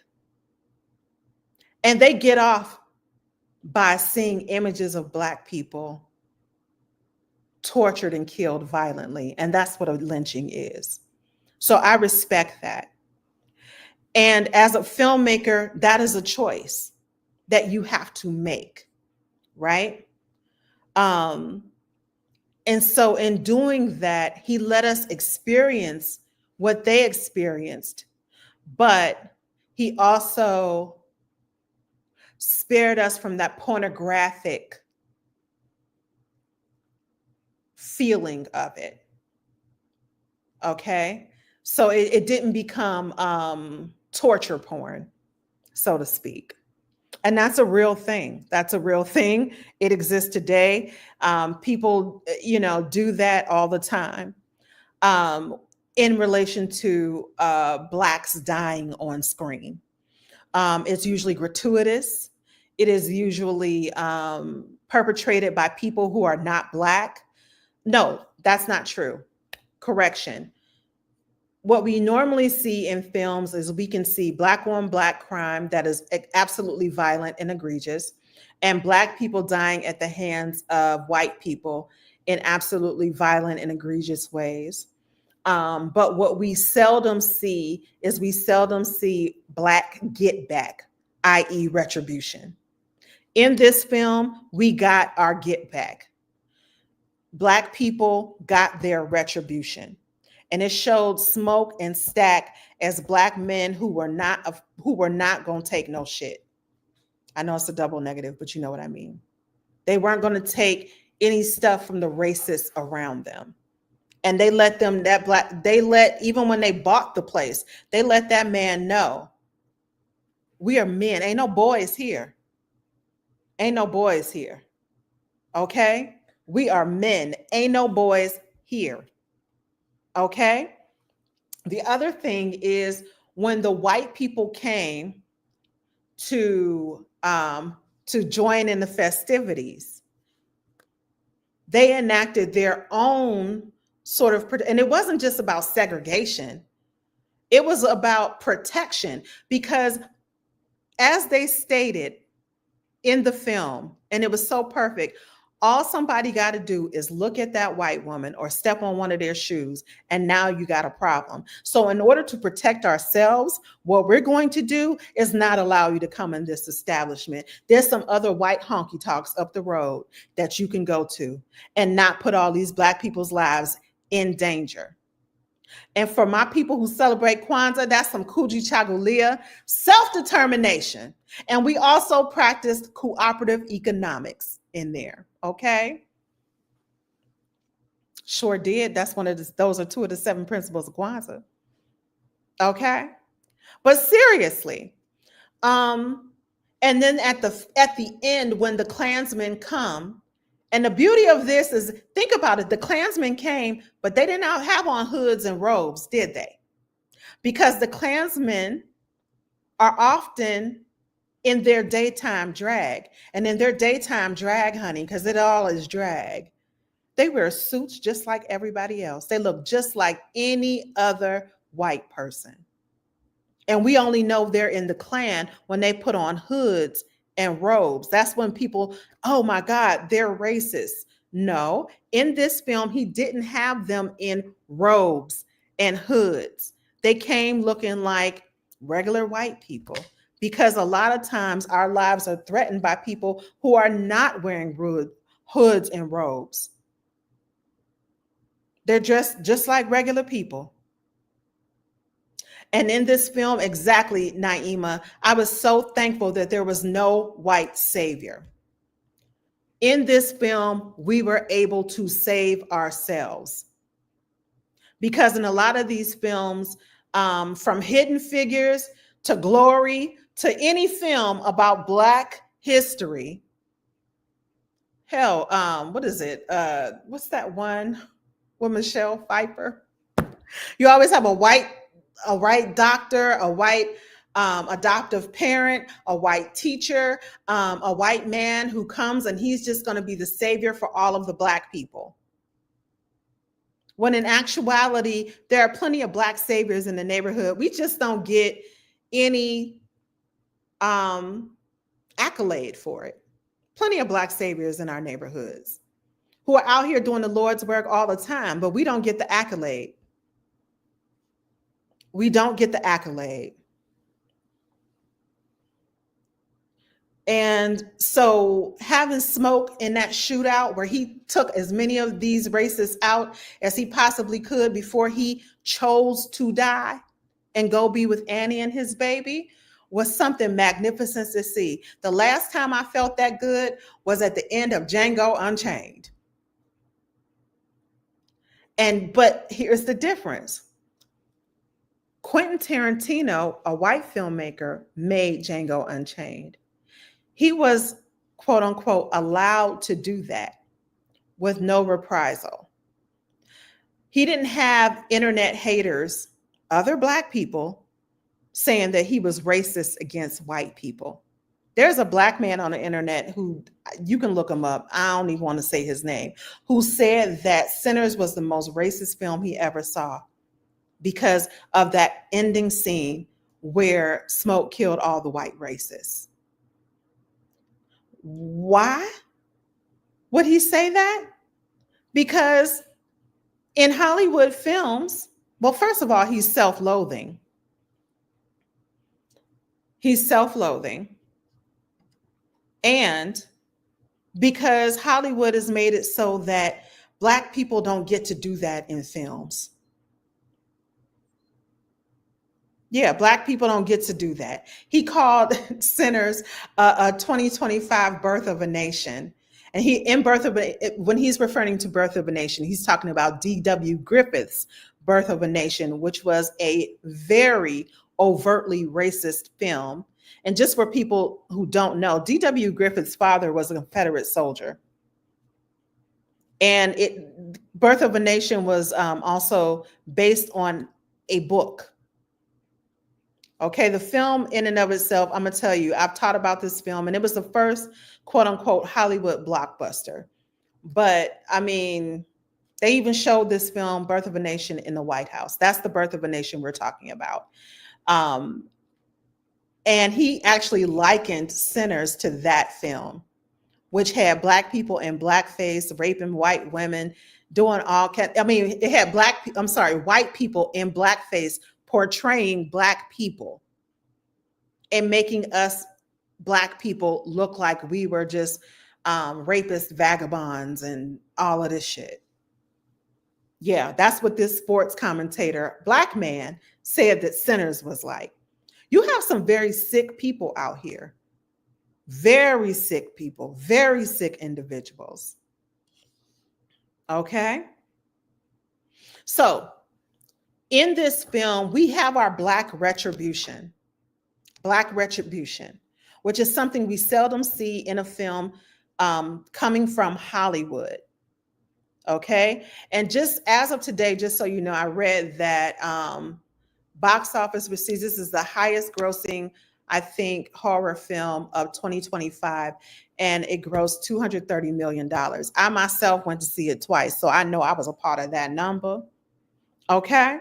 and they get off by seeing images of Black people tortured and killed violently. And that's what a lynching is. So I respect that. And as a filmmaker, that is a choice that you have to make, right? And so in doing that, he let us experience what they experienced, but he also spared us from that pornographic feeling of it. Okay? So it didn't become torture porn, so to speak. And that's a real thing. That's a real thing. It exists today. People, do that all the time in relation to Blacks dying on screen. It's usually gratuitous. It is usually perpetrated by people who are not Black. No, that's not true. Correction. What we normally see in films is we can see Black on Black crime that is absolutely violent and egregious, and Black people dying at the hands of white people in absolutely violent and egregious ways. But what we seldom see is Black get back, i.e. retribution. In this film, we got our get back. Black people got their retribution. And it showed Smoke and Stack as Black men who were not going to take no shit. I know it's a double negative, but you know what I mean. They weren't going to take any stuff from the racists around them. And they let even when they bought the place, they let that man know, we are men. Ain't no boys here. Ain't no boys here. Okay? We are men. Ain't no boys here. Okay. The other thing is when the white people came to join in the festivities, they enacted their own sort of, and it wasn't just about segregation. It was about protection, because as they stated in the film, and it was so perfect, all somebody got to do is look at that white woman or step on one of their shoes, and now you got a problem. So in order to protect ourselves, what we're going to do is not allow you to come in this establishment. There's some other white honky tonks up the road that you can go to and not put all these Black people's lives in danger. And for my people who celebrate Kwanzaa, that's some Kujichagulia, self-determination. And we also practiced cooperative economics in there, okay? Sure did. That's those are two of the 7 principles of Kwanzaa. Okay? But seriously, and then at the end, when the Klansmen come, and the beauty of this is, think about it, the Klansmen came, but they did not have on hoods and robes, did they? Because the Klansmen are often in their daytime drag. And in their daytime drag, honey, because it all is drag, they wear suits just like everybody else. They look just like any other white person. And we only know they're in the Klan when they put on hoods and robes. That's when people, oh my God, they're racist. No, in this film, he didn't have them in robes and hoods. They came looking like regular white people, because a lot of times our lives are threatened by people who are not wearing hoods and robes. They're dressed just like regular people. And in this film, exactly, Naima, I was so thankful that there was no white savior. In this film, we were able to save ourselves. Because in a lot of these films, from Hidden Figures to Glory to any film about Black history, hell, what is it? What's that one with Michelle Pfeiffer? You always have a white doctor, a white adoptive parent, a white teacher, a white man who comes and he's just going to be the savior for all of the Black people. When in actuality, there are plenty of Black saviors in the neighborhood. We just don't get any accolade for it. Plenty of Black saviors in our neighborhoods who are out here doing the Lord's work all the time, but we don't get the accolade. We don't get the accolade. And so having Smoke in that shootout where he took as many of these racists out as he possibly could before he chose to die and go be with Annie and his baby was something magnificent to see. The last time I felt that good was at the end of Django Unchained. But here's the difference. Quentin Tarantino, a white filmmaker, made Django Unchained. He was, quote unquote, allowed to do that with no reprisal. He didn't have internet haters, other Black people, saying that he was racist against white people. There's a Black man on the internet who, you can look him up, I don't even want to say his name, who said that Sinners was the most racist film he ever saw because of that ending scene where Smoke killed all the white racists. Why would he say that? Because in Hollywood films, well, first of all, he's self-loathing. He's self-loathing. And because Hollywood has made it so that Black people don't get to do that in films. Yeah, Black people don't get to do that. He called Sinners a 2025 Birth of a Nation. And when he's referring to Birth of a Nation, he's talking about D.W. Griffith's Birth of a Nation, which was a very overtly racist film. And just for people who don't know, D.W. Griffith's father was a Confederate soldier. And Birth of a Nation was also based on a book. Okay, the film in and of itself, I'm gonna tell you, I've taught about this film and it was the first quote unquote Hollywood blockbuster. But I mean, they even showed this film, Birth of a Nation, in the White House. That's the Birth of a Nation we're talking about. And he actually likened Sinners to that film, which had Black people in blackface, raping white women, doing it had white people in blackface portraying Black people and making us Black people look like we were just rapist vagabonds and all of this shit. Yeah, that's what this sports commentator, Black man, said that Sinners was like. You have some very sick people out here. Very sick people, very sick individuals. Okay? So, in this film, we have our Black retribution, which is something we seldom see in a film coming from Hollywood. Okay. And just as of today, just so you know, I read that box office receipts, this is the highest grossing, I think, horror film of 2025, and it grossed $230 million. I myself went to see it twice, so I know I was a part of that number. Okay.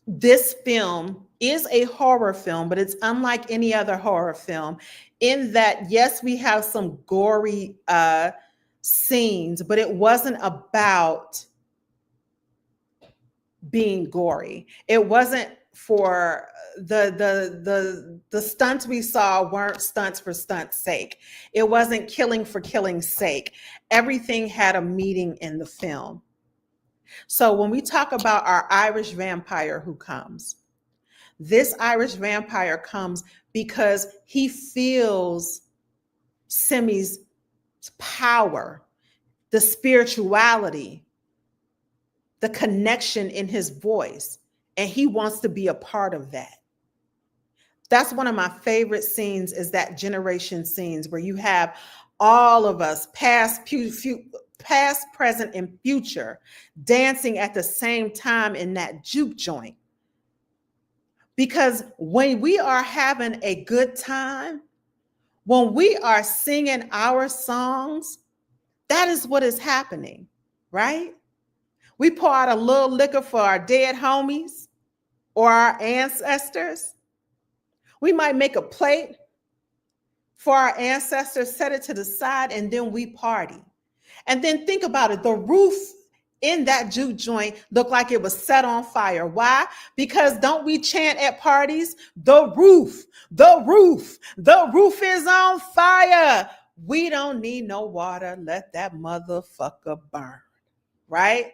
This film is a horror film, but it's unlike any other horror film in that, yes, we have some gory scenes, but it wasn't about being gory. It wasn't for the stunts we saw weren't stunts for stunt's sake. It wasn't killing for killing's sake. Everything had a meaning in the film. So when we talk about our Irish vampire who comes, this Irish vampire comes because he feels Simi's power, the spirituality, the connection in his voice, and he wants to be a part of that. That's one of my favorite scenes, is that generation scenes where you have all of us, past, present, and future, dancing at the same time in that juke joint. Because when we are having a good time, when we are singing our songs, that is what is happening, right? We pour out a little liquor for our dead homies or our ancestors. We might make a plate for our ancestors, set it to the side, and then we party. And then think about it. The roof in that juke joint looked like it was set on fire. Why? Because don't we chant at parties? The roof, the roof, the roof is on fire. We don't need no water. Let that motherfucker burn, right?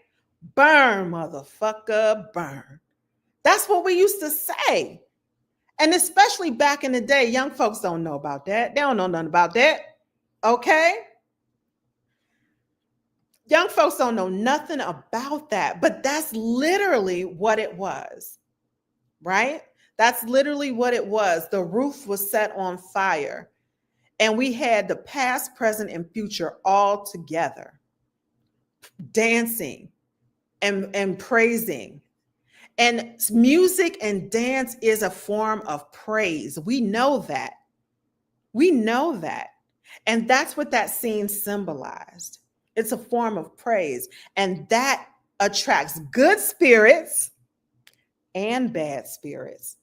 Burn, motherfucker, burn. That's what we used to say. And especially back in the day, young folks don't know about that. They don't know nothing about that. Okay? Young folks don't know nothing about that, but that's literally what it was, right? That's literally what it was. The roof was set on fire, and we had the past, present, and future all together, dancing and praising. And music and dance is a form of praise. We know that. We know that. And that's what that scene symbolized. It's a form of praise, and that attracts good spirits and bad spirits.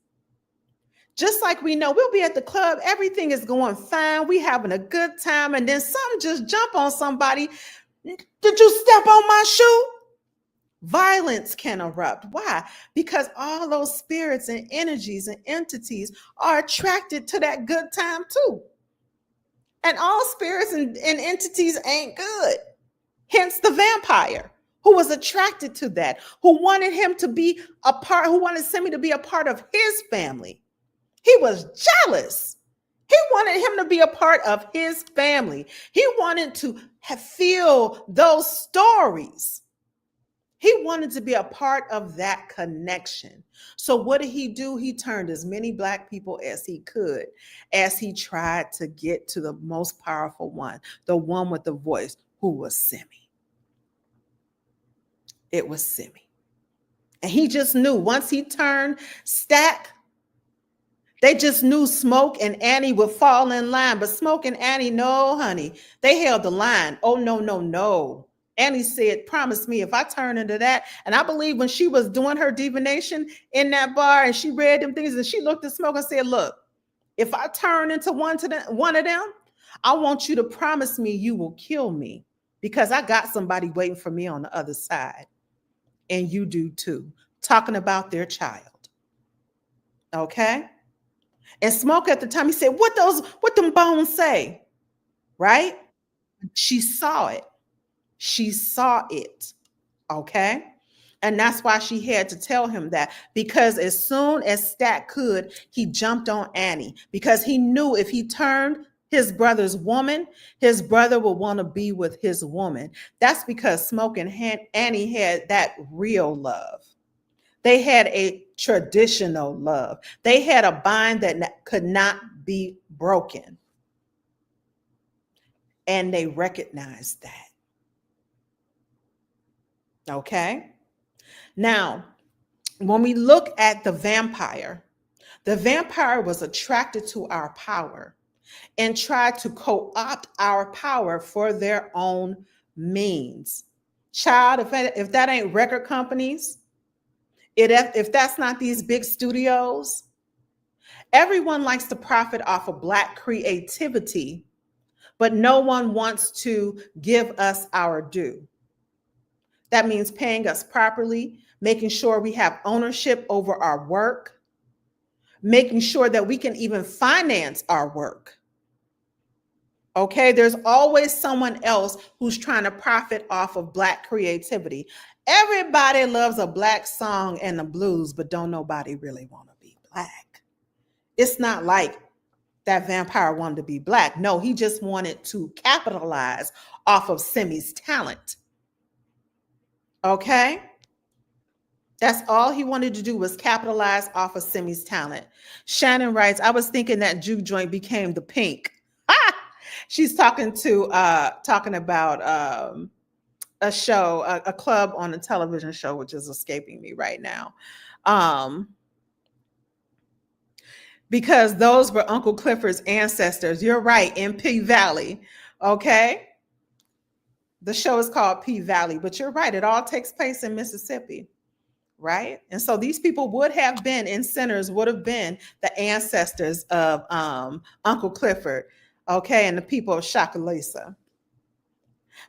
Just like we know, we'll be at the club, everything is going fine, we having a good time, and then something just jump on somebody. Did you step on my shoe? Violence can erupt. Why? Because all those spirits and energies and entities are attracted to that good time too. And all spirits and entities ain't good. Hence the vampire who was attracted to that, who wanted him to be a part, who wanted Simi to be a part of his family. He was jealous. He wanted him to be a part of his family. He wanted to feel those stories. He wanted to be a part of that connection. So what did he do? He turned as many Black people as he could as he tried to get to the most powerful one, the one with the voice, who was Simi. It was Simi. And he just knew once he turned Stack, they just knew Smoke and Annie would fall in line. But Smoke and Annie, no, honey, they held the line. Oh, no, no, no. Annie said, promise me if I turn into that. And I believe when she was doing her divination in that bar and she read them things and she looked at Smoke and said, look, if I turn into one of them, I want you to promise me you will kill me because I got somebody waiting for me on the other side. And you do too. Talking about their child. Okay? And Smoke at the time, he said, what them bones say? Right? She saw it. She saw it. Okay? And that's why she had to tell him that, because as soon as Stack could, he jumped on Annie because he knew if he turned his brother's woman, his brother would want to be with his woman. That's because Smoke and Annie had that real love. They had a traditional love. They had a bind that could not be broken. And they recognized that. Okay? Now, when we look at the vampire was attracted to our power and tried to co-opt our power for their own means. Child, if that ain't record companies, if that's not these big studios, everyone likes to profit off of Black creativity, but no one wants to give us our due. That means paying us properly, making sure we have ownership over our work, making sure that we can even finance our work. Okay, there's always someone else who's trying to profit off of Black creativity. Everybody loves a Black song and the blues, but don't nobody really want to be Black. It's not like that vampire wanted to be Black. No, he just wanted to capitalize off of Simi's talent. Okay? That's all he wanted to do was capitalize off of Simi's talent. Shannon writes, I was thinking that juke joint became the Pink. She's talking about a show, a club on a television show, which is escaping me right now. because those were Uncle Clifford's ancestors. You're right, in P Valley. Okay. The show is called P Valley, but you're right. It all takes place in Mississippi, right? And so these people would have been in centers, would have been the ancestors of Uncle Clifford, okay, and the people of Shakalisa.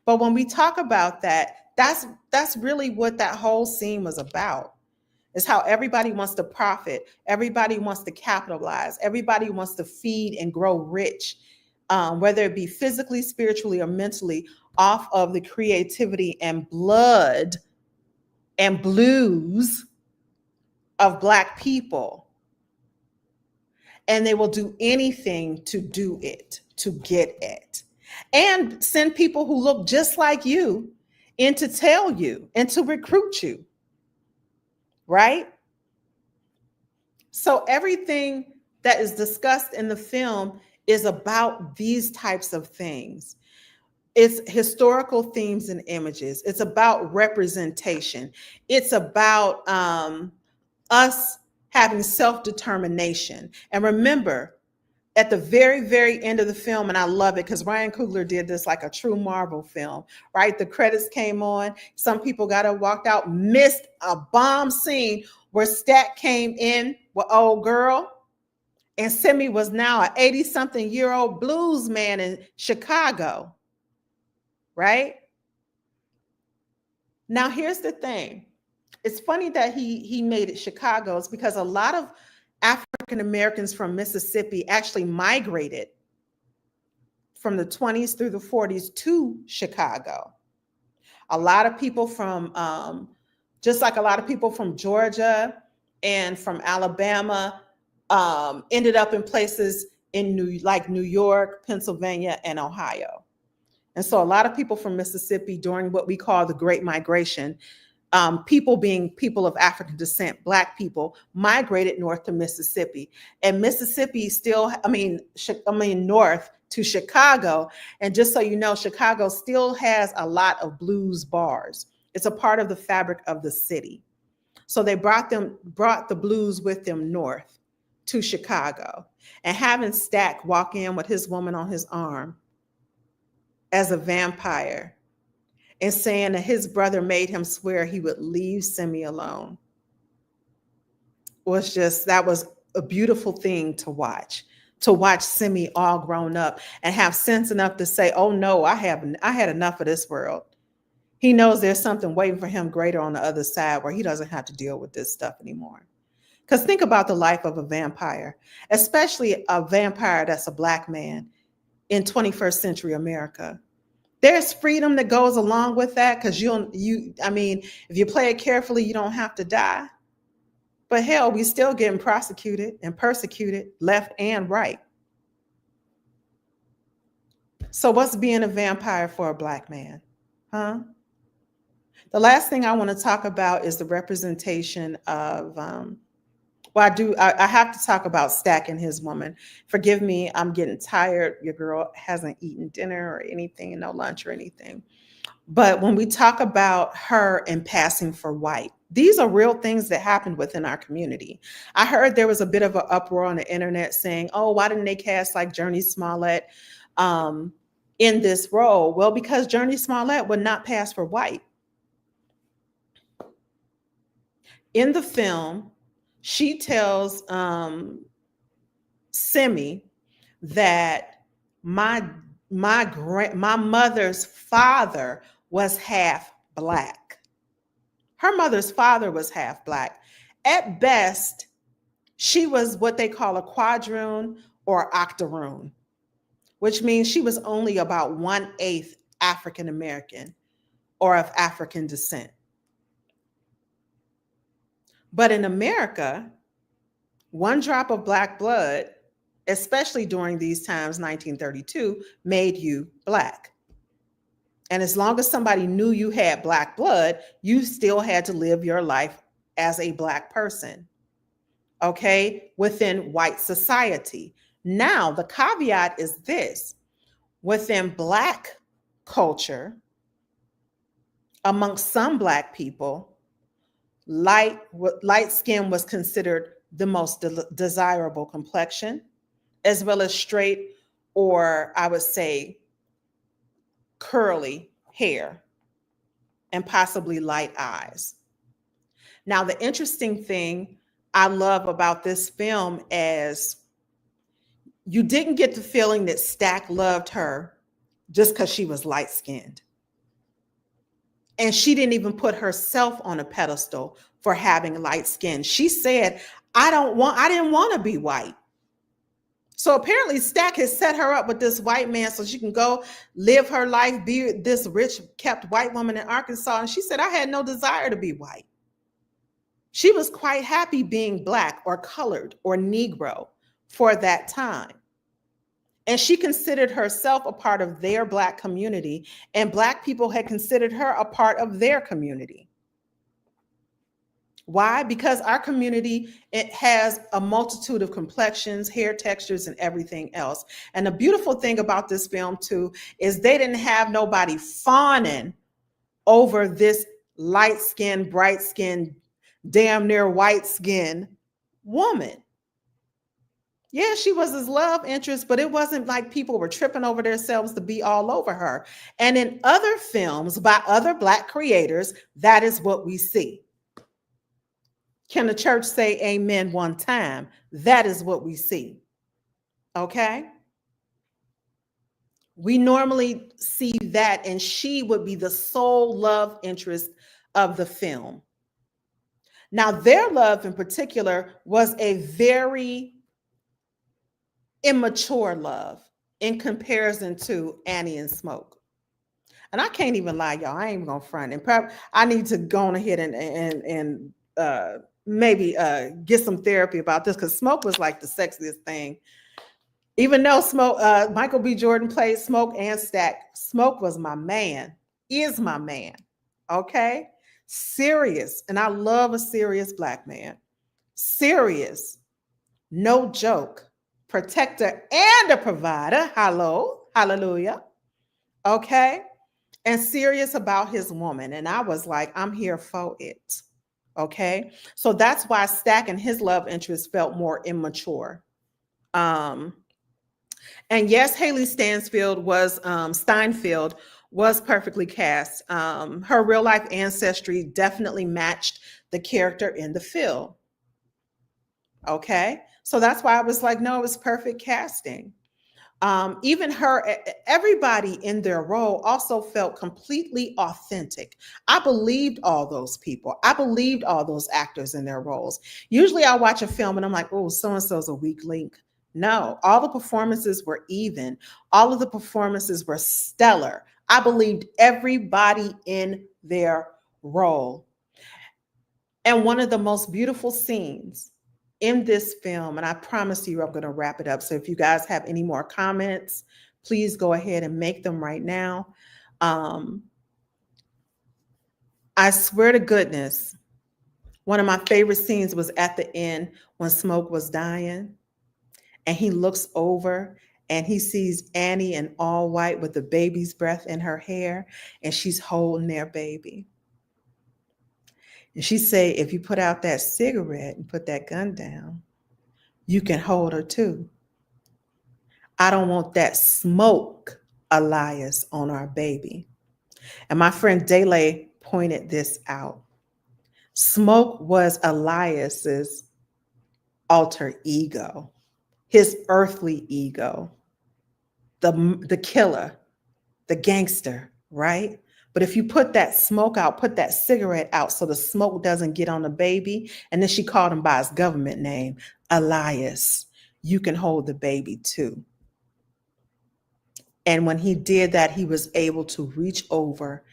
But when we talk about that, that's really what that whole scene was about. Is how everybody wants to profit, everybody wants to capitalize, everybody wants to feed and grow rich, whether it be physically, spiritually, or mentally, off of the creativity and blood and blues of Black people. And they will do anything to do it, to get it, and send people who look just like you in to tell you and to recruit you, right? So everything that is discussed in the film is about these types of things. It's historical themes and images. It's about representation. It's about us having self-determination. And remember, at the very, very end of the film, and I love it because Ryan Coogler did this like a true Marvel film, right? The credits came on. Some people got up, walked out, missed a bomb scene where Stack came in with old girl, and Simi was now an 80-something-year-old blues man in Chicago, right? Now, here's the thing. It's funny that he made it Chicago. It's because a lot of African Americans from Mississippi actually migrated from the 20s through the 40s to Chicago. A lot of people from, just like a lot of people from Georgia and from Alabama, ended up in places in New York, Pennsylvania, and Ohio. And so a lot of people from Mississippi during what we call the Great Migration, people being people of African descent, Black people, migrated north to Mississippi. And Mississippi still, north to Chicago. And just so you know, Chicago still has a lot of blues bars. It's a part of the fabric of the city. So they brought the blues with them north to Chicago. And having Stack walk in with his woman on his arm as a vampire and saying that his brother made him swear he would leave Simi alone that was a beautiful thing to watch Simi all grown up and have sense enough to say, oh no, I had enough of this world. He knows there's something waiting for him greater on the other side where he doesn't have to deal with this stuff anymore. Because think about the life of a vampire, especially a vampire that's a Black man in 21st century America. There's freedom that goes along with that because if you play it carefully, you don't have to die. But hell, we still getting prosecuted and persecuted left and right. So what's being a vampire for a Black man? Huh? The last thing I want to talk about is the representation of, I have to talk about Stack and his woman. Forgive me, I'm getting tired. Your girl hasn't eaten dinner or anything, no lunch or anything. But when we talk about her and passing for white, these are real things that happened within our community. I heard there was a bit of an uproar on the internet saying, oh, why didn't they cast like Jurnee Smollett in this role? Well, because Jurnee Smollett would not pass for white. In the film, she tells Simi that my mother's father was half Black. Her mother's father was half Black. At best, she was what they call a quadroon or octoroon, which means she was only about 1/8 African American or of African descent. But in America, one drop of Black blood, especially during these times, 1932, made you Black. And as long as somebody knew you had Black blood, you still had to live your life as a Black person, okay, within white society. Now, the caveat is this: within Black culture, amongst some Black people, light skin was considered the most desirable complexion, as well as straight, or I would say curly hair, and possibly light eyes. Now, the interesting thing I love about this film is you didn't get the feeling that Stack loved her just because she was light skinned. And she didn't even put herself on a pedestal for having light skin. She said, I didn't want to be white. So apparently Stack has set her up with this white man so she can go live her life, be this rich, kept white woman in Arkansas. And she said, I had no desire to be white. She was quite happy being Black or colored or Negro for that time. And she considered herself a part of their Black community, and Black people had considered her a part of their community. Why? Because our community, it has a multitude of complexions, hair textures, and everything else. And the beautiful thing about this film too is they didn't have nobody fawning over this light-skinned, bright-skinned, damn near white-skinned woman. Yeah, she was his love interest, but it wasn't like people were tripping over themselves to be all over her. And in other films by other Black creators, that is what we see. Can the church say amen one time? That is what we see. Okay? We normally see that, and she would be the sole love interest of the film. Now, their love in particular was a very immature love in comparison to Annie and Smoke. And I can't even lie, y'all. I ain't even gonna front. And I need to go on ahead and maybe get some therapy about this, because Smoke was like the sexiest thing. Even though Smoke, Michael B. Jordan played Smoke and Stack, Smoke was my man, is my man. Okay? Serious. And I love a serious Black man. Serious. No joke. Protector and a provider. Hello. Hallelujah. Okay? And serious about his woman. And I was like, I'm here for it. Okay? So that's why Stack and his love interest felt more immature. And yes, Haley Steinfeld was perfectly cast. Her real life ancestry definitely matched the character in the film. Okay? So that's why I was like, no, it was perfect casting. Even everybody in their role also felt completely authentic. I believed all those people. I believed all those actors in their roles. Usually I watch a film and I'm like, oh, so-and-so's a weak link. No, all the performances were even. All of the performances were stellar. I believed everybody in their role. And one of the most beautiful scenes in this film, and I promise you I'm going to wrap it up. So if you guys have any more comments, please go ahead and make them right now. I swear to goodness, one of my favorite scenes was at the end when Smoke was dying, and he looks over and he sees Annie in all white with the baby's breath in her hair, and she's holding their baby. And she say, if you put out that cigarette and put that gun down, you can hold her too. I don't want that smoke, Elias, on our baby. And my friend Dele pointed this out. Smoke was Elias's alter ego, his earthly ego, the killer, the gangster, right? But if you put that smoke out, put that cigarette out so the smoke doesn't get on the baby, and then she called him by his government name, Elias, you can hold the baby too. And when he did that, he was able to reach over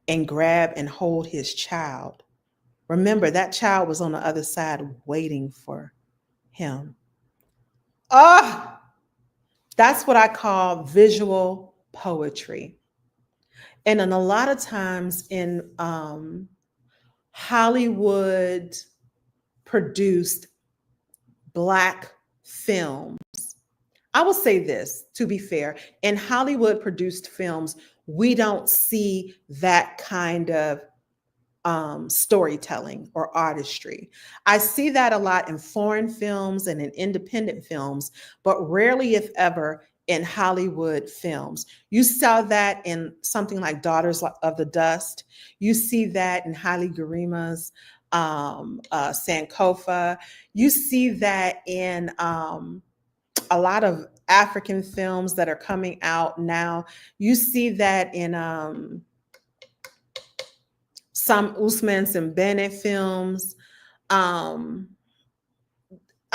and grab and hold his child. Remember, that child was on the other side waiting for him. Ah, that's what I call visual poetry. And then a lot of times in Hollywood produced Black films, I will say this, to be fair, in Hollywood produced films, we don't see that kind of storytelling or artistry. I see that a lot in foreign films and in independent films, but rarely, if ever, in Hollywood films. You saw that in something like Daughters of the Dust. You see that in Haile Garima's Sankofa. You see that in a lot of African films that are coming out now. You see that in some Usman Sembene films. I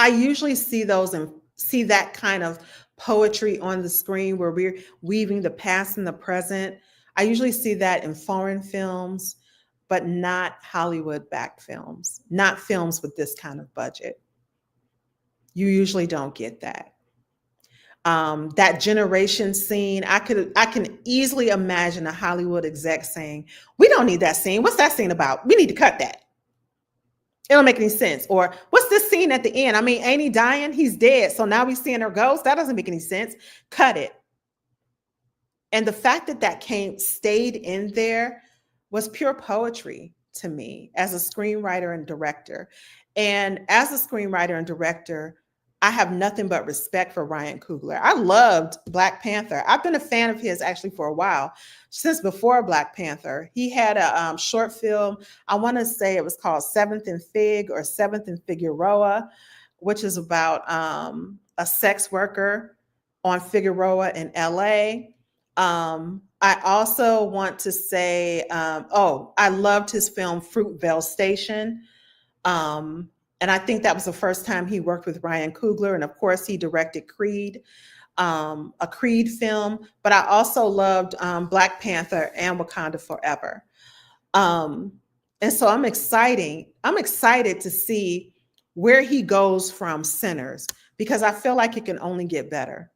usually see those and see that kind of poetry on the screen where we're weaving the past and the present. I usually see that in foreign films, but not Hollywood-backed films, not films with this kind of budget. You usually don't get that. That generation scene, I can easily imagine a Hollywood exec saying, "We don't need that scene. What's that scene about? We need to cut that. It don't make any sense." Or, "What's this scene at the end? I mean, ain't he dying? He's dead. So now we're seeing her ghost. That doesn't make any sense. Cut it." And the fact that that stayed in there was pure poetry to me as a screenwriter and director. And as a screenwriter and director, I have nothing but respect for Ryan Coogler. I loved Black Panther. I've been a fan of his actually for a while, since before Black Panther. He had a short film, I want to say it was called Seventh and Fig or Seventh and Figueroa, which is about a sex worker on Figueroa in LA. I also want to say, I loved his film Fruitvale Station. And I think that was the first time he worked with Ryan Coogler. And of course, he directed Creed, a Creed film. But I also loved Black Panther and Wakanda Forever. And so I'm excited to see where he goes from Sinners, because I feel like it can only get better.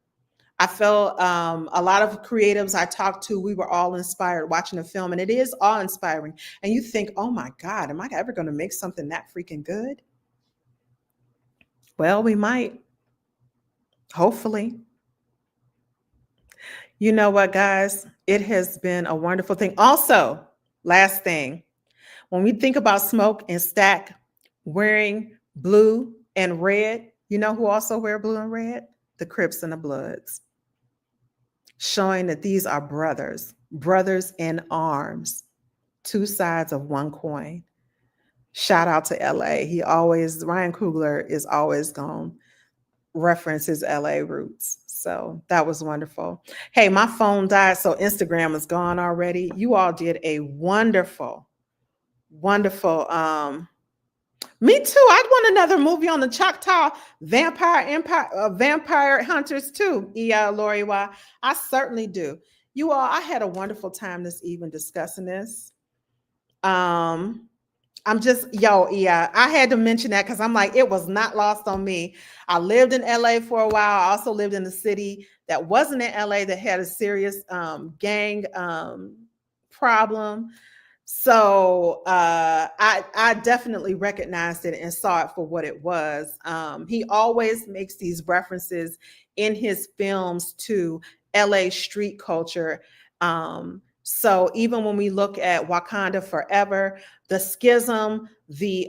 I felt a lot of creatives I talked to, we were all inspired watching the film, and it is awe-inspiring. And you think, oh my God, am I ever going to make something that freaking good? Well, we might, hopefully. You know what, guys? It has been a wonderful thing. Also, last thing, when we think about Smoke and Stack wearing blue and red, you know who also wear blue and red? The Crips and the Bloods. Showing that these are brothers in arms, two sides of one coin. Shout out to LA. Ryan Coogler is always going to reference his LA roots. So that was wonderful. Hey, my phone died, so Instagram is gone already. You all did a wonderful. Me too. I'd want another movie on the Choctaw Vampire Hunters too, Loriwa. I certainly do. You all, I had a wonderful time this evening discussing this. I had to mention that because I'm like, it was not lost on me. I lived in LA for a while. I also lived in a city that wasn't in LA that had a serious gang problem. So I definitely recognized it and saw it for what it was. He always makes these references in his films to LA street culture. So even when we look at Wakanda Forever, the schism, the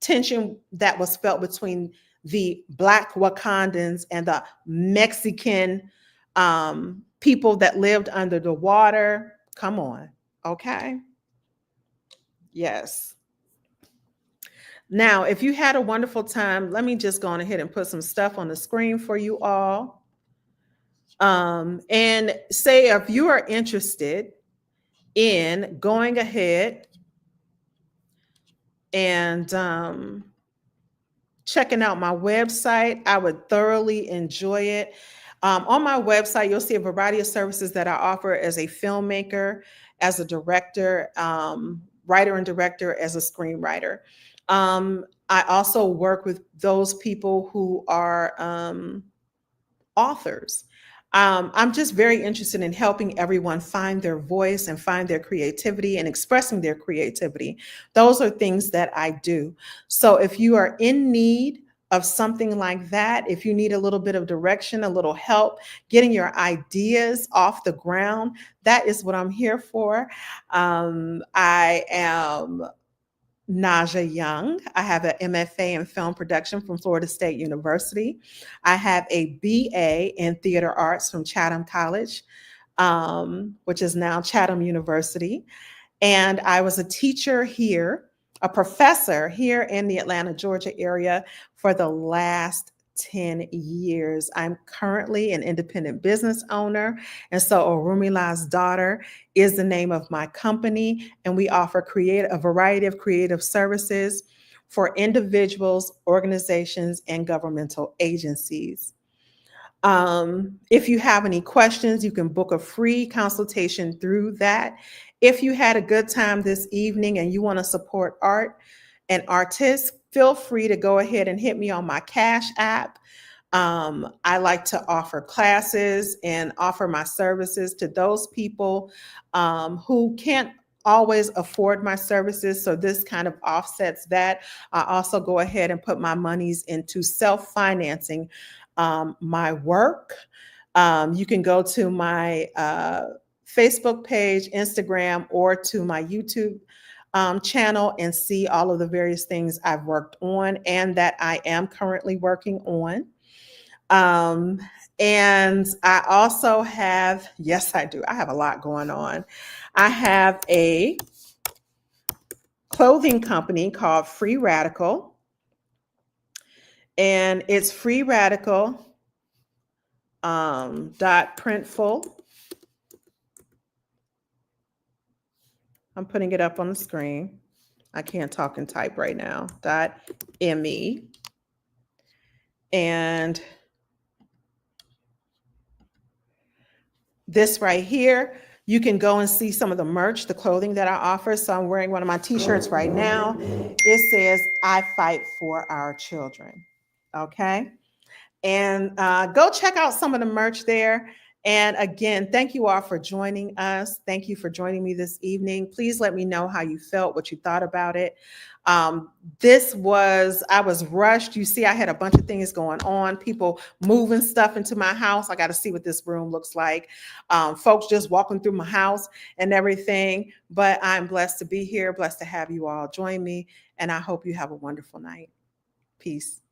tension that was felt between the Black Wakandans and the Mexican people that lived under the water. Come on, okay? Yes. Now, if you had a wonderful time, let me just go on ahead and put some stuff on the screen for you all. And say if you are interested in going ahead and checking out my website, I would thoroughly enjoy it. On my website, you'll see a variety of services that I offer as a filmmaker, as a director, writer and director, as a screenwriter. I also work with those people who are authors. I'm just very interested in helping everyone find their voice and find their creativity and expressing their creativity. Those are things that I do. So if you are in need of something like that, if you need a little bit of direction, a little help getting your ideas off the ground, that is what I'm here for. I am Naja Young. I have an MFA in film production from Florida State University. I have a BA in theater arts from Chatham College, which is now Chatham University. And I was a teacher here, a professor here in the Atlanta, Georgia area for the last 10 years. I'm currently an independent business owner. And so Orumila's Daughter is the name of my company. And we offer a variety of creative services for individuals, organizations, and governmental agencies. If you have any questions, you can book a free consultation through that. If you had a good time this evening and you want to support art and artists, feel free to go ahead and hit me on my Cash App. I like to offer classes and offer my services to those people who can't always afford my services. So this kind of offsets that. I also go ahead and put my monies into self-financing my work. You can go to my Facebook page, Instagram, or to my YouTube channel and see all of the various things I've worked on and that I am currently working on. And I also have, yes, I do. I have a lot going on. I have a clothing company called Free Radical, and it's Free Radical .printful. I'm putting it up on the screen. I can't talk and type right now. .me. And this right here, you can go and see some of the merch, the clothing that I offer. So I'm wearing one of my t-shirts right now. It says, "I fight for our children." Okay. And go check out some of the merch there. And again, thank you all for joining us. Thank you for joining me this evening. Please let me know how you felt, what you thought about it. I was rushed. You see, I had a bunch of things going on, people moving stuff into my house. I got to see what this room looks like. Folks just walking through my house and everything. But I'm blessed to be here, blessed to have you all join me. And I hope you have a wonderful night. Peace.